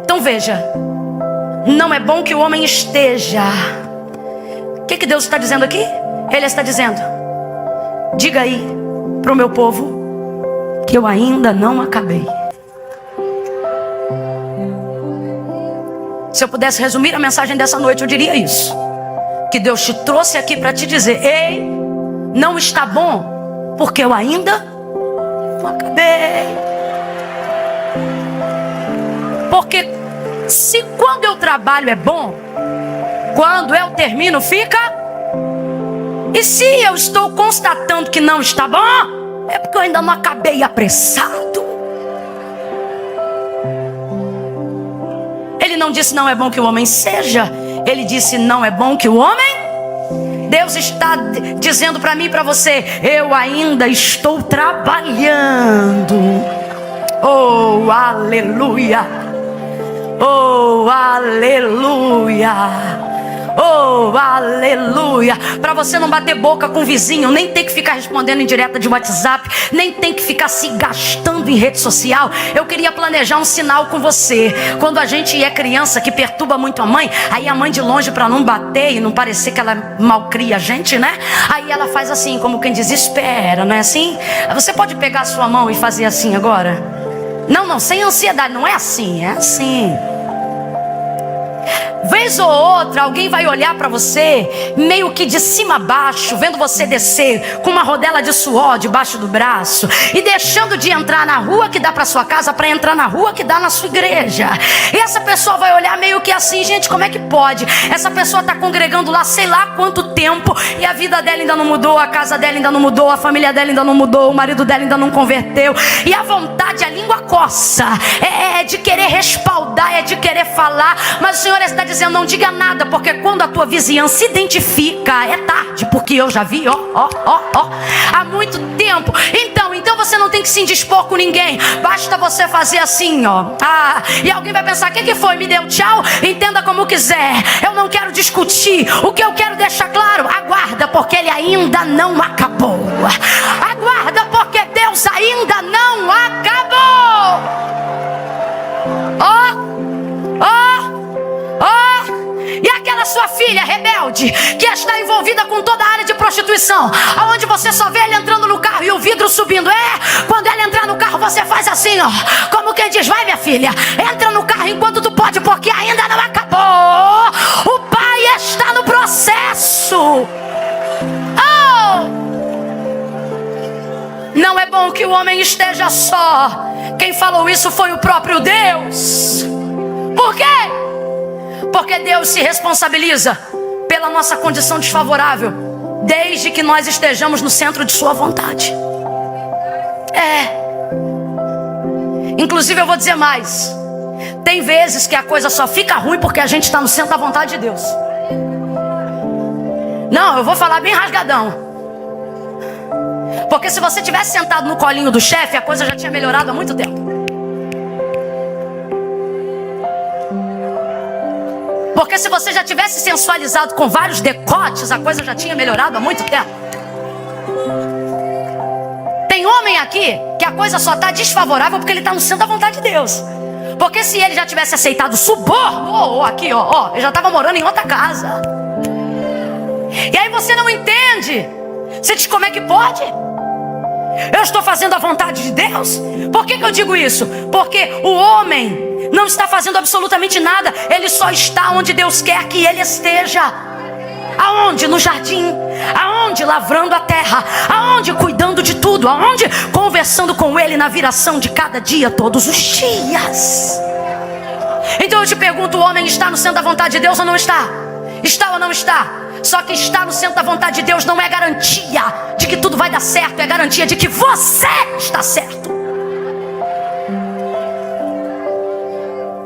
Então veja, não é bom que o homem esteja. O que Deus está dizendo aqui? Ele está dizendo: diga aí para o meu povo que eu ainda não acabei. Se eu pudesse resumir a mensagem dessa noite, eu diria isso: que Deus te trouxe aqui para te dizer: ei, não está bom, porque eu ainda não acabei. Porque se quando eu trabalho é bom, quando eu termino fica. E se eu estou constatando que não está bom, é porque eu ainda não acabei apressado. Ele não disse: não é bom que o homem seja. Ele disse: não é bom que o homem. Deus está dizendo para mim e para você: eu ainda estou trabalhando. Oh, aleluia. Oh, aleluia. Oh, aleluia. Para você não bater boca com o vizinho, nem ter que ficar respondendo em direta de WhatsApp, nem tem que ficar se gastando em rede social. Eu queria planejar um sinal com você. Quando a gente é criança que perturba muito a mãe, aí a mãe de longe, para não bater e não parecer que ela malcria a gente, né? Aí ela faz assim, como quem desespera, não é assim? Você pode pegar a sua mão e fazer assim agora? Não, sem ansiedade, não é assim, é assim. Vez ou outra, alguém vai olhar para você meio que de cima a baixo, vendo você descer com uma rodela de suor debaixo do braço e deixando de entrar na rua que dá para sua casa para entrar na rua que dá na sua igreja. E essa pessoa vai olhar meio que assim: gente, como é que pode? Essa pessoa está congregando lá sei lá quanto tempo e a vida dela ainda não mudou, a casa dela ainda não mudou, a família dela ainda não mudou, o marido dela ainda não converteu. E a vontade, a língua coça, é de querer respaldar, é de querer falar. Mas o Senhor está dizendo: não diga nada, porque quando a tua vizinhança se identifica, é tarde, porque eu já vi, há muito tempo. Então você não tem que se indispor com ninguém, basta você fazer assim, e alguém vai pensar: o que foi? Me deu tchau? Entenda como quiser, eu não quero discutir. O que eu quero deixar claro: aguarda, porque ele ainda não acabou. Aguarda, porque Deus ainda não acabou. E aquela sua filha rebelde que está envolvida com toda a área de prostituição, aonde você só vê ela entrando no carro e o vidro subindo. Quando ela entrar no carro você faz assim, ó, como quem diz: vai minha filha, entra no carro enquanto tu pode, porque ainda não acabou. O pai está no processo. Não é bom que o homem esteja só. Quem falou isso foi o próprio Deus. Por quê? Porque Deus se responsabiliza pela nossa condição desfavorável, desde que nós estejamos no centro de sua vontade. Inclusive eu vou dizer mais. Tem vezes que a coisa só fica ruim porque a gente está no centro da vontade de Deus. Não, eu vou falar bem rasgadão. Porque se você tivesse sentado no colinho do chefe, a coisa já tinha melhorado há muito tempo. Porque se você já tivesse sensualizado com vários decotes, a coisa já tinha melhorado há muito tempo. Tem homem aqui que a coisa só está desfavorável porque ele está no centro da vontade de Deus. Porque se ele já tivesse aceitado suborno, aqui, ele já estava morando em outra casa. E aí você não entende. Você diz: como é que pode? Eu estou fazendo a vontade de Deus? Por que eu digo isso? Porque o homem não está fazendo absolutamente nada. Ele só está onde Deus quer que ele esteja. Aonde? No jardim. Aonde? Lavrando a terra. Aonde? Cuidando de tudo. Aonde? Conversando com ele na viração de cada dia, todos os dias. Então eu te pergunto: o homem está no centro da vontade de Deus ou não está? Está ou não está? Só que estar no centro da vontade de Deus não é garantia de que tudo vai dar certo. É garantia de que você está certo.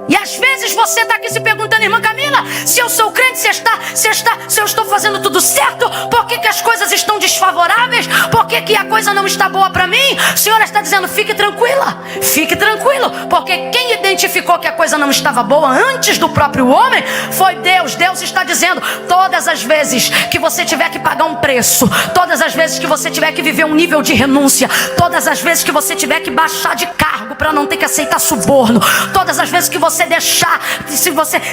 E às vezes você está aqui se perguntando: irmã Camila, se eu sou crente, se eu estou fazendo tudo certo, por que as coisas estão desfavoráveis? Por que a coisa não está boa para mim? O Senhor está dizendo: fique tranquila, fique tranquilo, porque quem identificou que a coisa não estava boa antes do próprio homem foi Deus. Deus está dizendo: todas as vezes que você tiver que pagar um preço, todas as vezes que você tiver que viver um nível de renúncia, todas as vezes que você tiver que baixar de cargo para não ter que aceitar suborno, todas as vezes que você deixar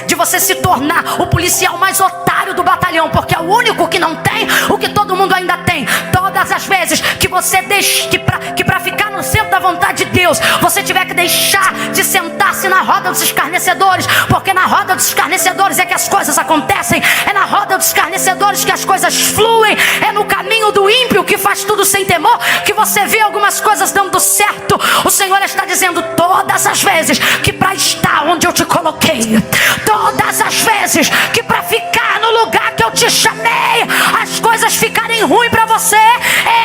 de você se tornar o policial mais otário do batalhão, porque é o único que não tem o que todo mundo ainda tem. Todas as vezes que você deixa que para ficar no centro da vontade de Deus, você tiver que deixar de sentar-se na roda dos escarnecedores, porque na roda dos escarnecedores é que as coisas acontecem, é na roda dos escarnecedores que as coisas fluem, é no caminho do ímpio que faz tudo sem temor que você vê algumas coisas dando certo. O Senhor está dizendo: todas as vezes que para estar onde eu te coloquei, todas as vezes que para ficar no lugar que eu te chamei, as coisas ficarem ruins para você,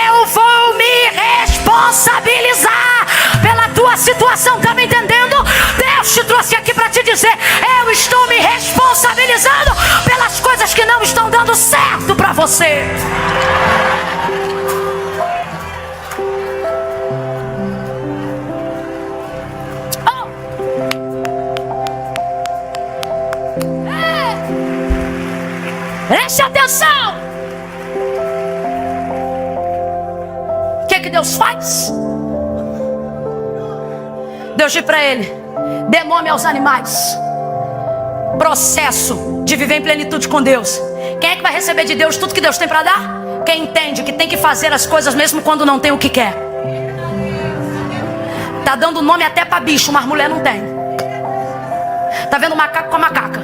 eu vou me responsabilizar pela tua situação. Tá me entendendo? Deus te trouxe aqui para te dizer: eu estou me responsabilizando pelas coisas que não estão dando certo para você. Preste atenção. O que Deus faz? Deus diz para ele: dê nome aos animais. Processo de viver em plenitude com Deus. Quem é que vai receber de Deus tudo que Deus tem para dar? Quem entende que tem que fazer as coisas mesmo quando não tem o que quer. Tá dando nome até para bicho, mas mulher não tem. Tá vendo macaco com a macaca,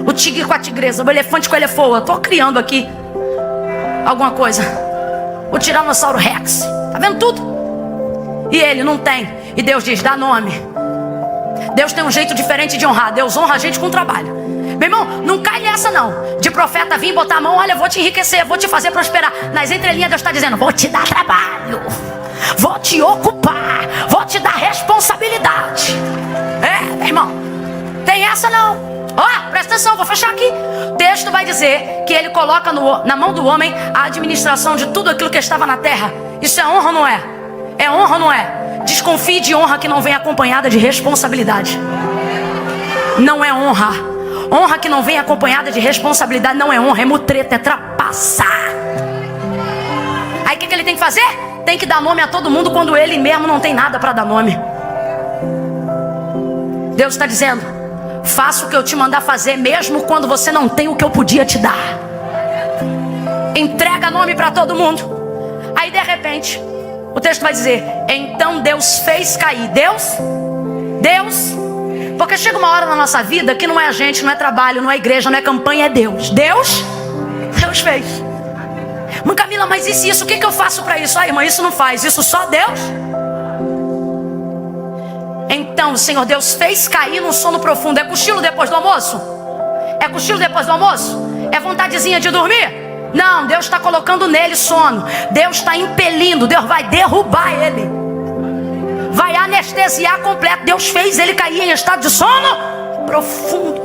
o tigre com a tigresa, o elefante com a elefoa. Tô criando aqui alguma coisa. O tiranossauro rex. Tá vendo tudo? E ele não tem. E Deus diz: dá nome. Deus tem um jeito diferente de honrar. Deus honra a gente com trabalho. Meu irmão, não cai nessa não. De profeta vir botar a mão: olha, vou te enriquecer, vou te fazer prosperar. Nas entrelinhas Deus está dizendo: vou te dar trabalho, vou te ocupar, vou te dar responsabilidade. Meu irmão, tem essa não. Presta atenção, vou fechar aqui. O texto vai dizer que ele coloca na mão do homem a administração de tudo aquilo que estava na terra. Isso é honra ou não é? É honra ou não é? Desconfie de honra que não vem acompanhada de responsabilidade. Não é honra. Honra que não vem acompanhada de responsabilidade não é honra, é mutreta, é trapaçar. Aí o que ele tem que fazer? Tem que dar nome a todo mundo quando ele mesmo não tem nada para dar nome. Deus está dizendo: Faça o que eu te mandar fazer, mesmo quando você não tem o que eu podia te dar. Entrega nome para todo mundo. Aí de repente, o texto vai dizer: então Deus fez cair. Deus. Porque chega uma hora na nossa vida que não é a gente, não é trabalho, não é igreja, não é campanha, é Deus. Deus fez. Mãe Camila, mas isso, o que eu faço para isso? Ai, irmã, isso não faz, isso só Deus. Então, o Senhor Deus fez cair num sono profundo. É cochilo depois do almoço? É cochilo depois do almoço? É vontadezinha de dormir? Não, Deus está colocando nele sono. Deus está impelindo. Deus vai derrubar ele, vai anestesiar completo. Deus fez ele cair em estado de sono profundo,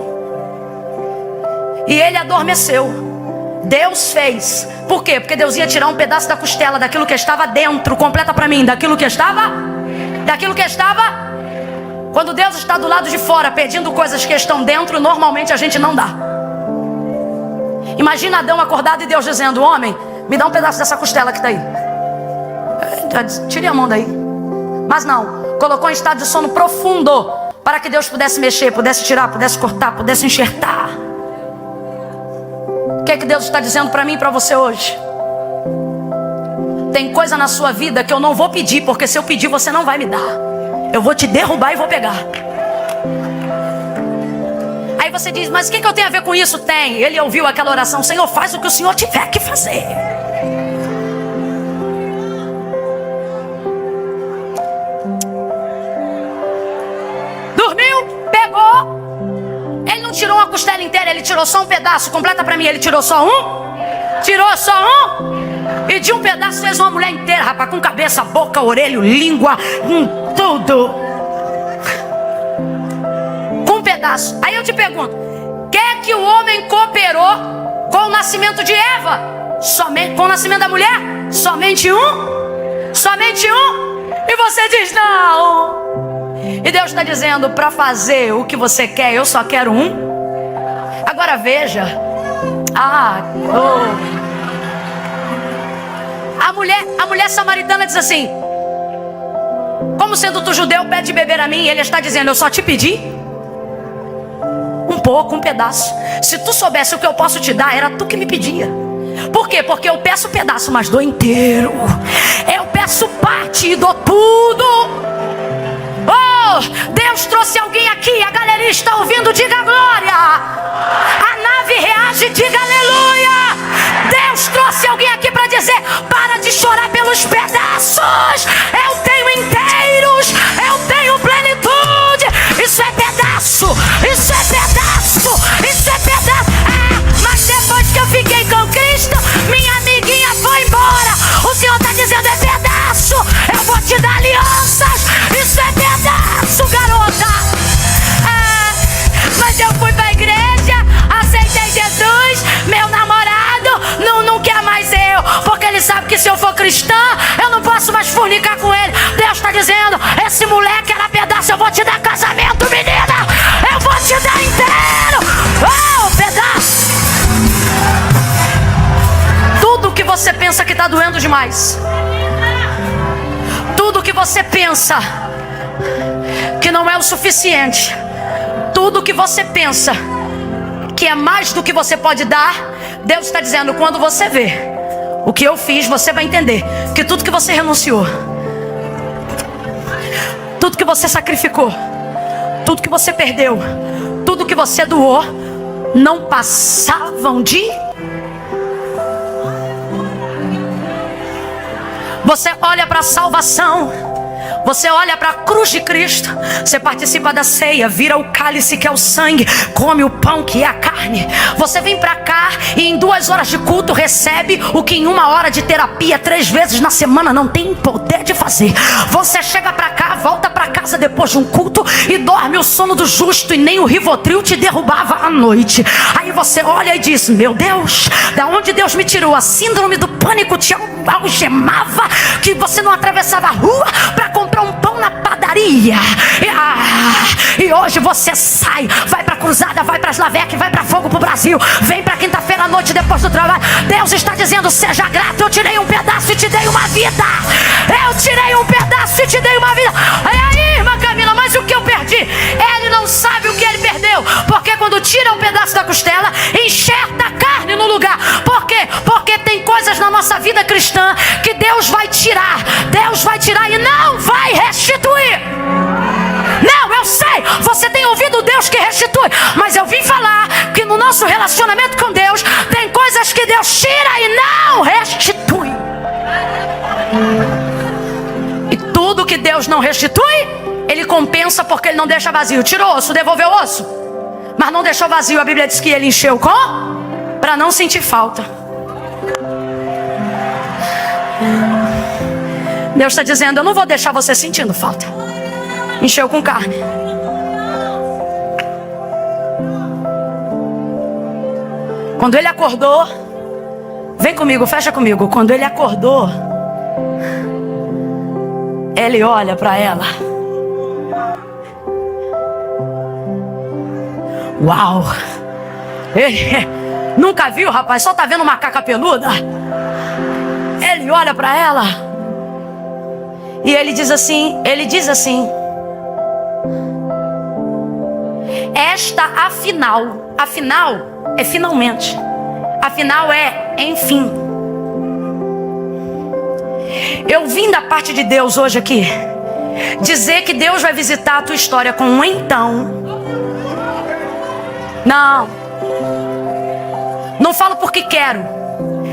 e ele adormeceu. Deus fez. Por quê? Porque Deus ia tirar um pedaço da costela, daquilo que estava dentro. Completa para mim. Daquilo que estava. Quando Deus está do lado de fora pedindo coisas que estão dentro, normalmente a gente não dá. Imagina Adão acordado e Deus dizendo: homem, me dá um pedaço dessa costela que está aí. Tire a mão daí. Mas não, colocou em estado de sono profundo, para que Deus pudesse mexer, pudesse tirar, pudesse cortar, pudesse enxertar. O que é que Deus está dizendo para mim e para você hoje? Tem coisa na sua vida que eu não vou pedir, porque se eu pedir você não vai me dar. Eu vou te derrubar e vou pegar. Aí você diz: mas o que eu tenho a ver com isso? Tem. Ele ouviu aquela oração: Senhor, faz o que o Senhor tiver que fazer. Dormiu, pegou. Ele não tirou uma costela inteira, ele tirou só um pedaço. Completa pra mim, ele tirou só um? Tirou só um? E de um pedaço fez uma mulher inteira, rapaz, com cabeça, boca, orelha, língua, com tudo. Com um pedaço. Aí eu te pergunto: que o homem cooperou com o nascimento de Eva? Somente com o nascimento da mulher? Somente um? Somente um? E você diz: não. E Deus está dizendo: para fazer o que você quer, eu só quero um. Agora veja. A mulher samaritana diz assim: como sendo tu judeu, pede de beber a mim. E ele está dizendo: eu só te pedi um pouco, um pedaço. Se tu soubesse o que eu posso te dar, era tu que me pedia. Por quê? Porque eu peço pedaço, mas dou inteiro. Eu peço parte e dou tudo. Oh, Deus trouxe alguém aqui. A galeria está ouvindo, diga glória. A nave reage, diga aleluia. Deus trouxe alguém aqui para dizer: para de chorar pelos pedaços. Eu tenho inteiros, eu tenho plenitude. Isso é pedaço, isso é pedaço, isso é pedaço. Mas depois que eu fiquei com Cristo, minha amiguinha foi embora. O Senhor está dizendo: é pedaço. Eu vou te dar alianças. Isso é pedaço, garota. Mas eu fui para a igreja, aceitei Jesus. Meu namorado não quer mais eu, porque ele sabe que se eu for cristã, eu não posso mais fornicar com ele. Deus está dizendo: esse moleque era pedaço. Eu vou te dar casamento, menina. Eu vou te dar inteiro. Oh, pedaço. Tudo que você pensa que está doendo demais, tudo que você pensa que não é o suficiente, tudo que você pensa que é mais do que você pode dar, Deus está dizendo: quando você vê o que eu fiz, você vai entender que tudo que você renunciou, tudo que você sacrificou, tudo que você perdeu, tudo que você doou, não passavam de... Você olha para a salvação, você olha para a cruz de Cristo, você participa da ceia, vira o cálice que é o sangue, come o pão que é a carne. Você vem para cá e em 2 horas de culto recebe o que em 1 hora de terapia 3 vezes na semana não tem poder de fazer. Você chega para cá, volta para casa depois de um culto e dorme o sono do justo, e nem o Rivotril te derrubava à noite. Aí você olha e diz: meu Deus, da onde Deus me tirou? A síndrome do pânico te algemava, que você não atravessava a rua para comprar um pão na padaria. E hoje você sai, vai para cruzada, vai para as Lavec, vai para Fogo pro Brasil, vem para quinta-feira à noite depois do trabalho. Deus está dizendo: seja grato, eu tirei um pedaço e te dei uma vida. Eu tirei um pedaço e te dei uma vida. E aí, irmã Camila, mas o que eu perdi? Ele não sabe o que ele perdeu, nossa vida cristã que Deus vai tirar e não vai restituir. Não, eu sei, você tem ouvido Deus que restitui, mas eu vim falar que no nosso relacionamento com Deus tem coisas que Deus tira e não restitui. E tudo que Deus não restitui, Ele compensa, porque Ele não deixa vazio. Tirou osso, devolveu osso, mas não deixou vazio. A Bíblia diz que Ele encheu para não sentir falta. Deus está dizendo: eu não vou deixar você sentindo falta. Encheu com carne. Quando ele acordou, vem comigo, fecha comigo. Quando ele acordou, ele olha para ela. Uau! Ele nunca viu, rapaz, só tá vendo macaca peluda. Ele olha para ela e ele diz assim, esta afinal é finalmente, afinal é enfim. Eu vim da parte de Deus hoje aqui dizer que Deus vai visitar a tua história com um então. Não falo porque quero.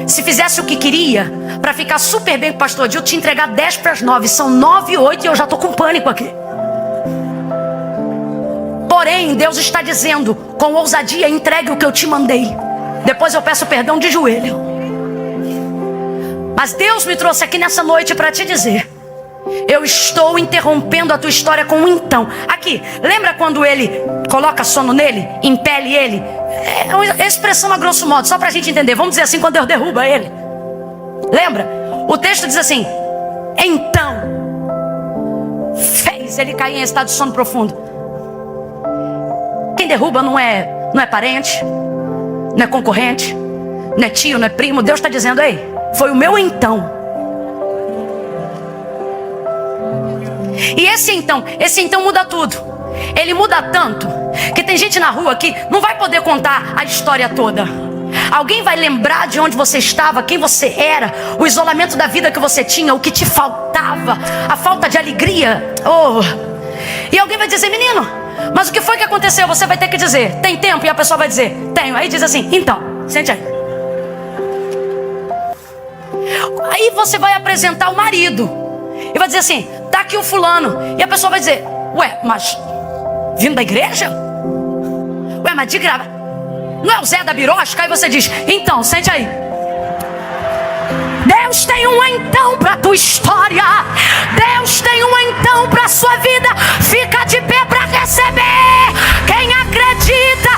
Se fizesse o que queria, para ficar super bem com o pastor Dil, te entregar 10 para as 9. São 9h08 e eu já estou com pânico aqui. Porém, Deus está dizendo, com ousadia, entregue o que eu te mandei. Depois eu peço perdão de joelho. Mas Deus me trouxe aqui nessa noite para te dizer: eu estou interrompendo a tua história com um então. Aqui, lembra quando ele coloca sono nele, impele ele? É uma expressão a grosso modo, só para a gente entender. Vamos dizer assim, quando Deus derruba ele. Lembra? O texto diz assim: então fez ele cair em estado de sono profundo. Quem derruba não é parente, não é concorrente, não é tio, não é primo. Deus está dizendo: ei, foi o meu então. E esse então muda tudo. Ele muda tanto que tem gente na rua que não vai poder contar a história toda. Alguém vai lembrar de onde você estava, quem você era, o isolamento da vida que você tinha, o que te faltava, a falta de alegria. E alguém vai dizer: menino, mas o que foi que aconteceu? Você vai ter que dizer: tem tempo? E a pessoa vai dizer: tenho. Aí diz assim: então, sente aí. Aí você vai apresentar o marido e vai dizer assim: tá aqui o fulano. E a pessoa vai dizer: ué, mas vindo da igreja? Ué, mas de grava, não é o Zé da Birosca? Aí você diz: então, sente aí. Deus tem um então para a tua história. Deus tem um então para a sua vida. Fica de pé para receber. Quem acredita?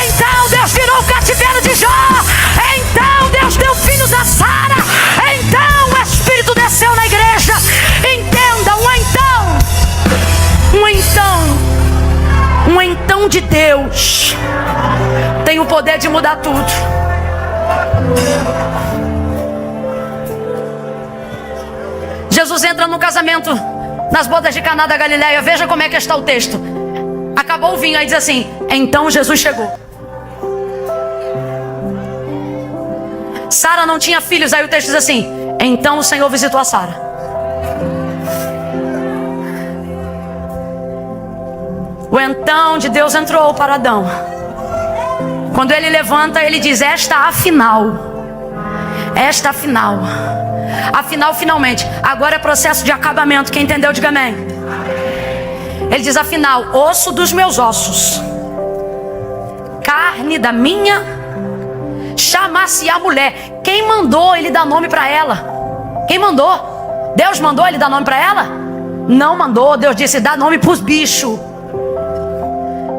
Então Deus tirou o cativeiro de Jó. Então Deus deu filhos a Sara. Então o Espírito desceu na igreja. Entenda, um então de Deus tem o poder de mudar tudo. Jesus entra no casamento, nas bodas de Caná da Galileia. Veja como é que está o texto. Acabou o vinho, aí diz assim: então Jesus chegou. Sara não tinha filhos, aí o texto diz assim: então o Senhor visitou a Sara. O então de Deus entrou para Adão. Quando ele levanta, ele diz: esta afinal, finalmente. Agora é processo de acabamento. Quem entendeu, diga amém. Ele diz: afinal, osso dos meus ossos, carne da minha, chamar-se a mulher. Quem mandou ele dar nome para ela? Quem mandou? Deus mandou ele dar nome para ela? Não mandou. Deus disse: dá nome para os bichos.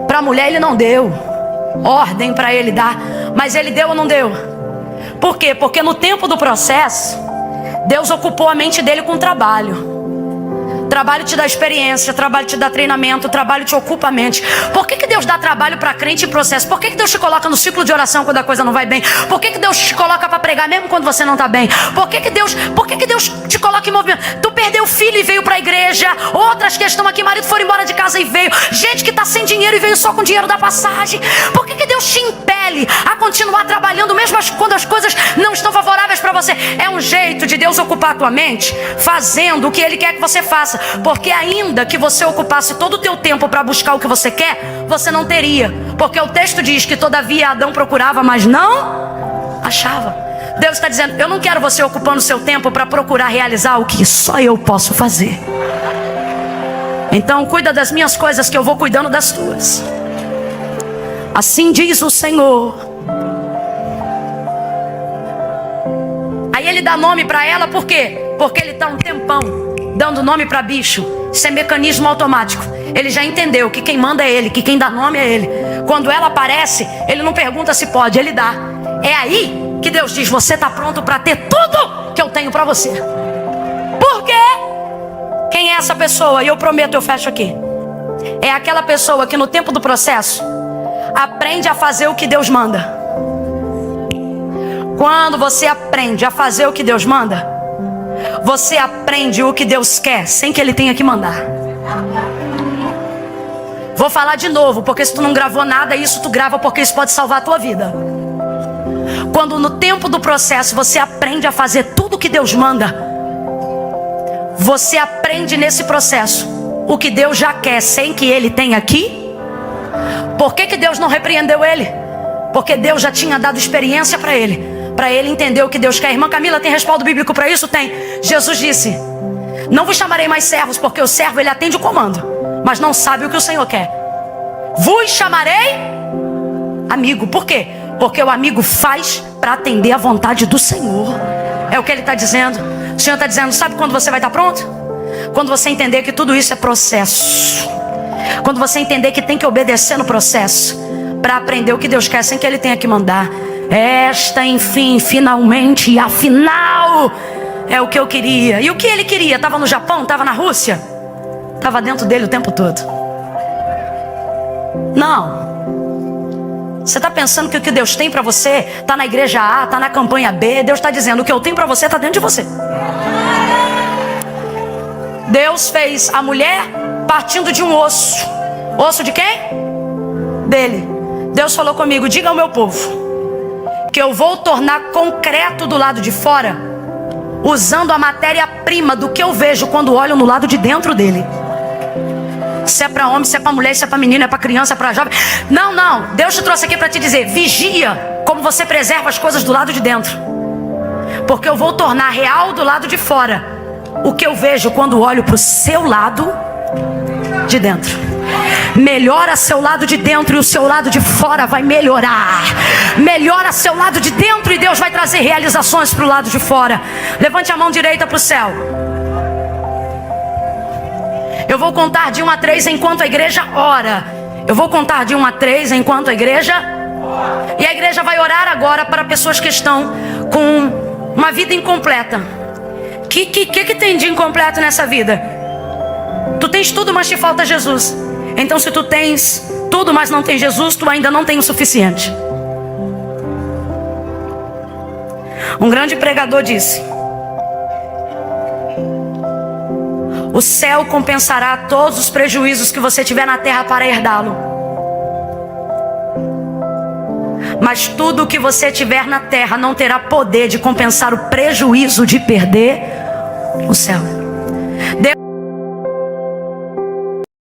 Para a mulher ele não deu ordem para ele dar. Mas ele deu ou não deu? Por quê? Porque no tempo do processo, Deus ocupou a mente dele com trabalho. Trabalho te dá experiência, trabalho te dá treinamento, trabalho te ocupa a mente. Por que Deus dá trabalho para crente em processo? Por que Deus te coloca no ciclo de oração quando a coisa não vai bem? Por que Deus te coloca para pregar mesmo quando você não está bem? Por que Deus te coloca em movimento? Tu perdeu o filho e veio para a igreja. Outras que estão aqui, marido, foram embora de casa e veio. Gente que está sem dinheiro e veio só com o dinheiro da passagem. Por que Deus te impede compele a continuar trabalhando, mesmo quando as coisas não estão favoráveis para você. É um jeito de Deus ocupar a tua mente, fazendo o que Ele quer que você faça. Porque ainda que você ocupasse todo o teu tempo para buscar o que você quer, você não teria. Porque o texto diz que todavia Adão procurava, mas não achava. Deus está dizendo: eu não quero você ocupando o seu tempo para procurar realizar o que só eu posso fazer. Então cuida das minhas coisas, que eu vou cuidando das tuas. Assim diz o Senhor. Aí ele dá nome para ela, por quê? Porque ele está um tempão dando nome para bicho. Isso é mecanismo automático. Ele já entendeu que quem manda é ele, que quem dá nome é ele. Quando ela aparece, ele não pergunta se pode, ele dá. É aí que Deus diz: você está pronto para ter tudo que eu tenho para você. Por quê? Quem é essa pessoa? E eu prometo, eu fecho aqui. É aquela pessoa que no tempo do processo aprende a fazer o que Deus manda. Quando você aprende a fazer o que Deus manda, você aprende o que Deus quer sem que Ele tenha que mandar. Vou falar de novo, porque se tu não gravou nada, isso tu grava, porque isso pode salvar a tua vida. Quando no tempo do processo você aprende a fazer tudo o que Deus manda, você aprende nesse processo o que Deus já quer sem que Ele tenha aqui. Por que Deus não repreendeu ele? Porque Deus já tinha dado experiência para ele entender o que Deus quer. Irmã Camila, tem respaldo bíblico para isso? Tem. Jesus disse: não vos chamarei mais servos, porque o servo ele atende o comando, mas não sabe o que o Senhor quer. Vos chamarei amigo. Por quê? Porque o amigo faz para atender a vontade do Senhor. É o que Ele está dizendo. O Senhor está dizendo: sabe quando você vai estar pronto? Quando você entender que tudo isso é processo. Quando você entender que tem que obedecer no processo para aprender o que Deus quer sem que Ele tenha que mandar. Esta, enfim, finalmente e afinal é o que eu queria. E o que ele queria? Estava no Japão? Estava na Rússia? Estava dentro dele o tempo todo. Não. Você está pensando que o que Deus tem para você está na igreja A, está na campanha B. Deus está dizendo: o que eu tenho para você está dentro de você. Deus fez a mulher partindo de um osso. Osso de quem? Dele. Deus falou comigo: diga ao meu povo que eu vou tornar concreto do lado de fora, usando a matéria-prima do que eu vejo quando olho no lado de dentro dele. Se é para homem, se é para mulher, se é para menino, é para criança, é para jovem. Não. Deus te trouxe aqui para te dizer: vigia como você preserva as coisas do lado de dentro. Porque eu vou tornar real do lado de fora o que eu vejo quando olho para o seu lado de dentro. Melhora seu lado de dentro e o seu lado de fora vai melhorar. Melhora seu lado de dentro e Deus vai trazer realizações para o lado de fora. Levante a mão direita para o céu. Eu vou contar de 1 a 3 enquanto a igreja ora. Eu vou contar de 1 a 3 enquanto a igreja. E a igreja vai orar agora para pessoas que estão com uma vida incompleta. Que tem de incompleto nessa vida? Tu tens tudo, mas te falta Jesus. Então se tu tens tudo, mas não tem Jesus, tu ainda não tem o suficiente. Um grande pregador disse: o céu compensará todos os prejuízos que você tiver na terra para herdá-lo. Mas tudo o que você tiver na terra não terá poder de compensar o prejuízo de perder o céu. Deus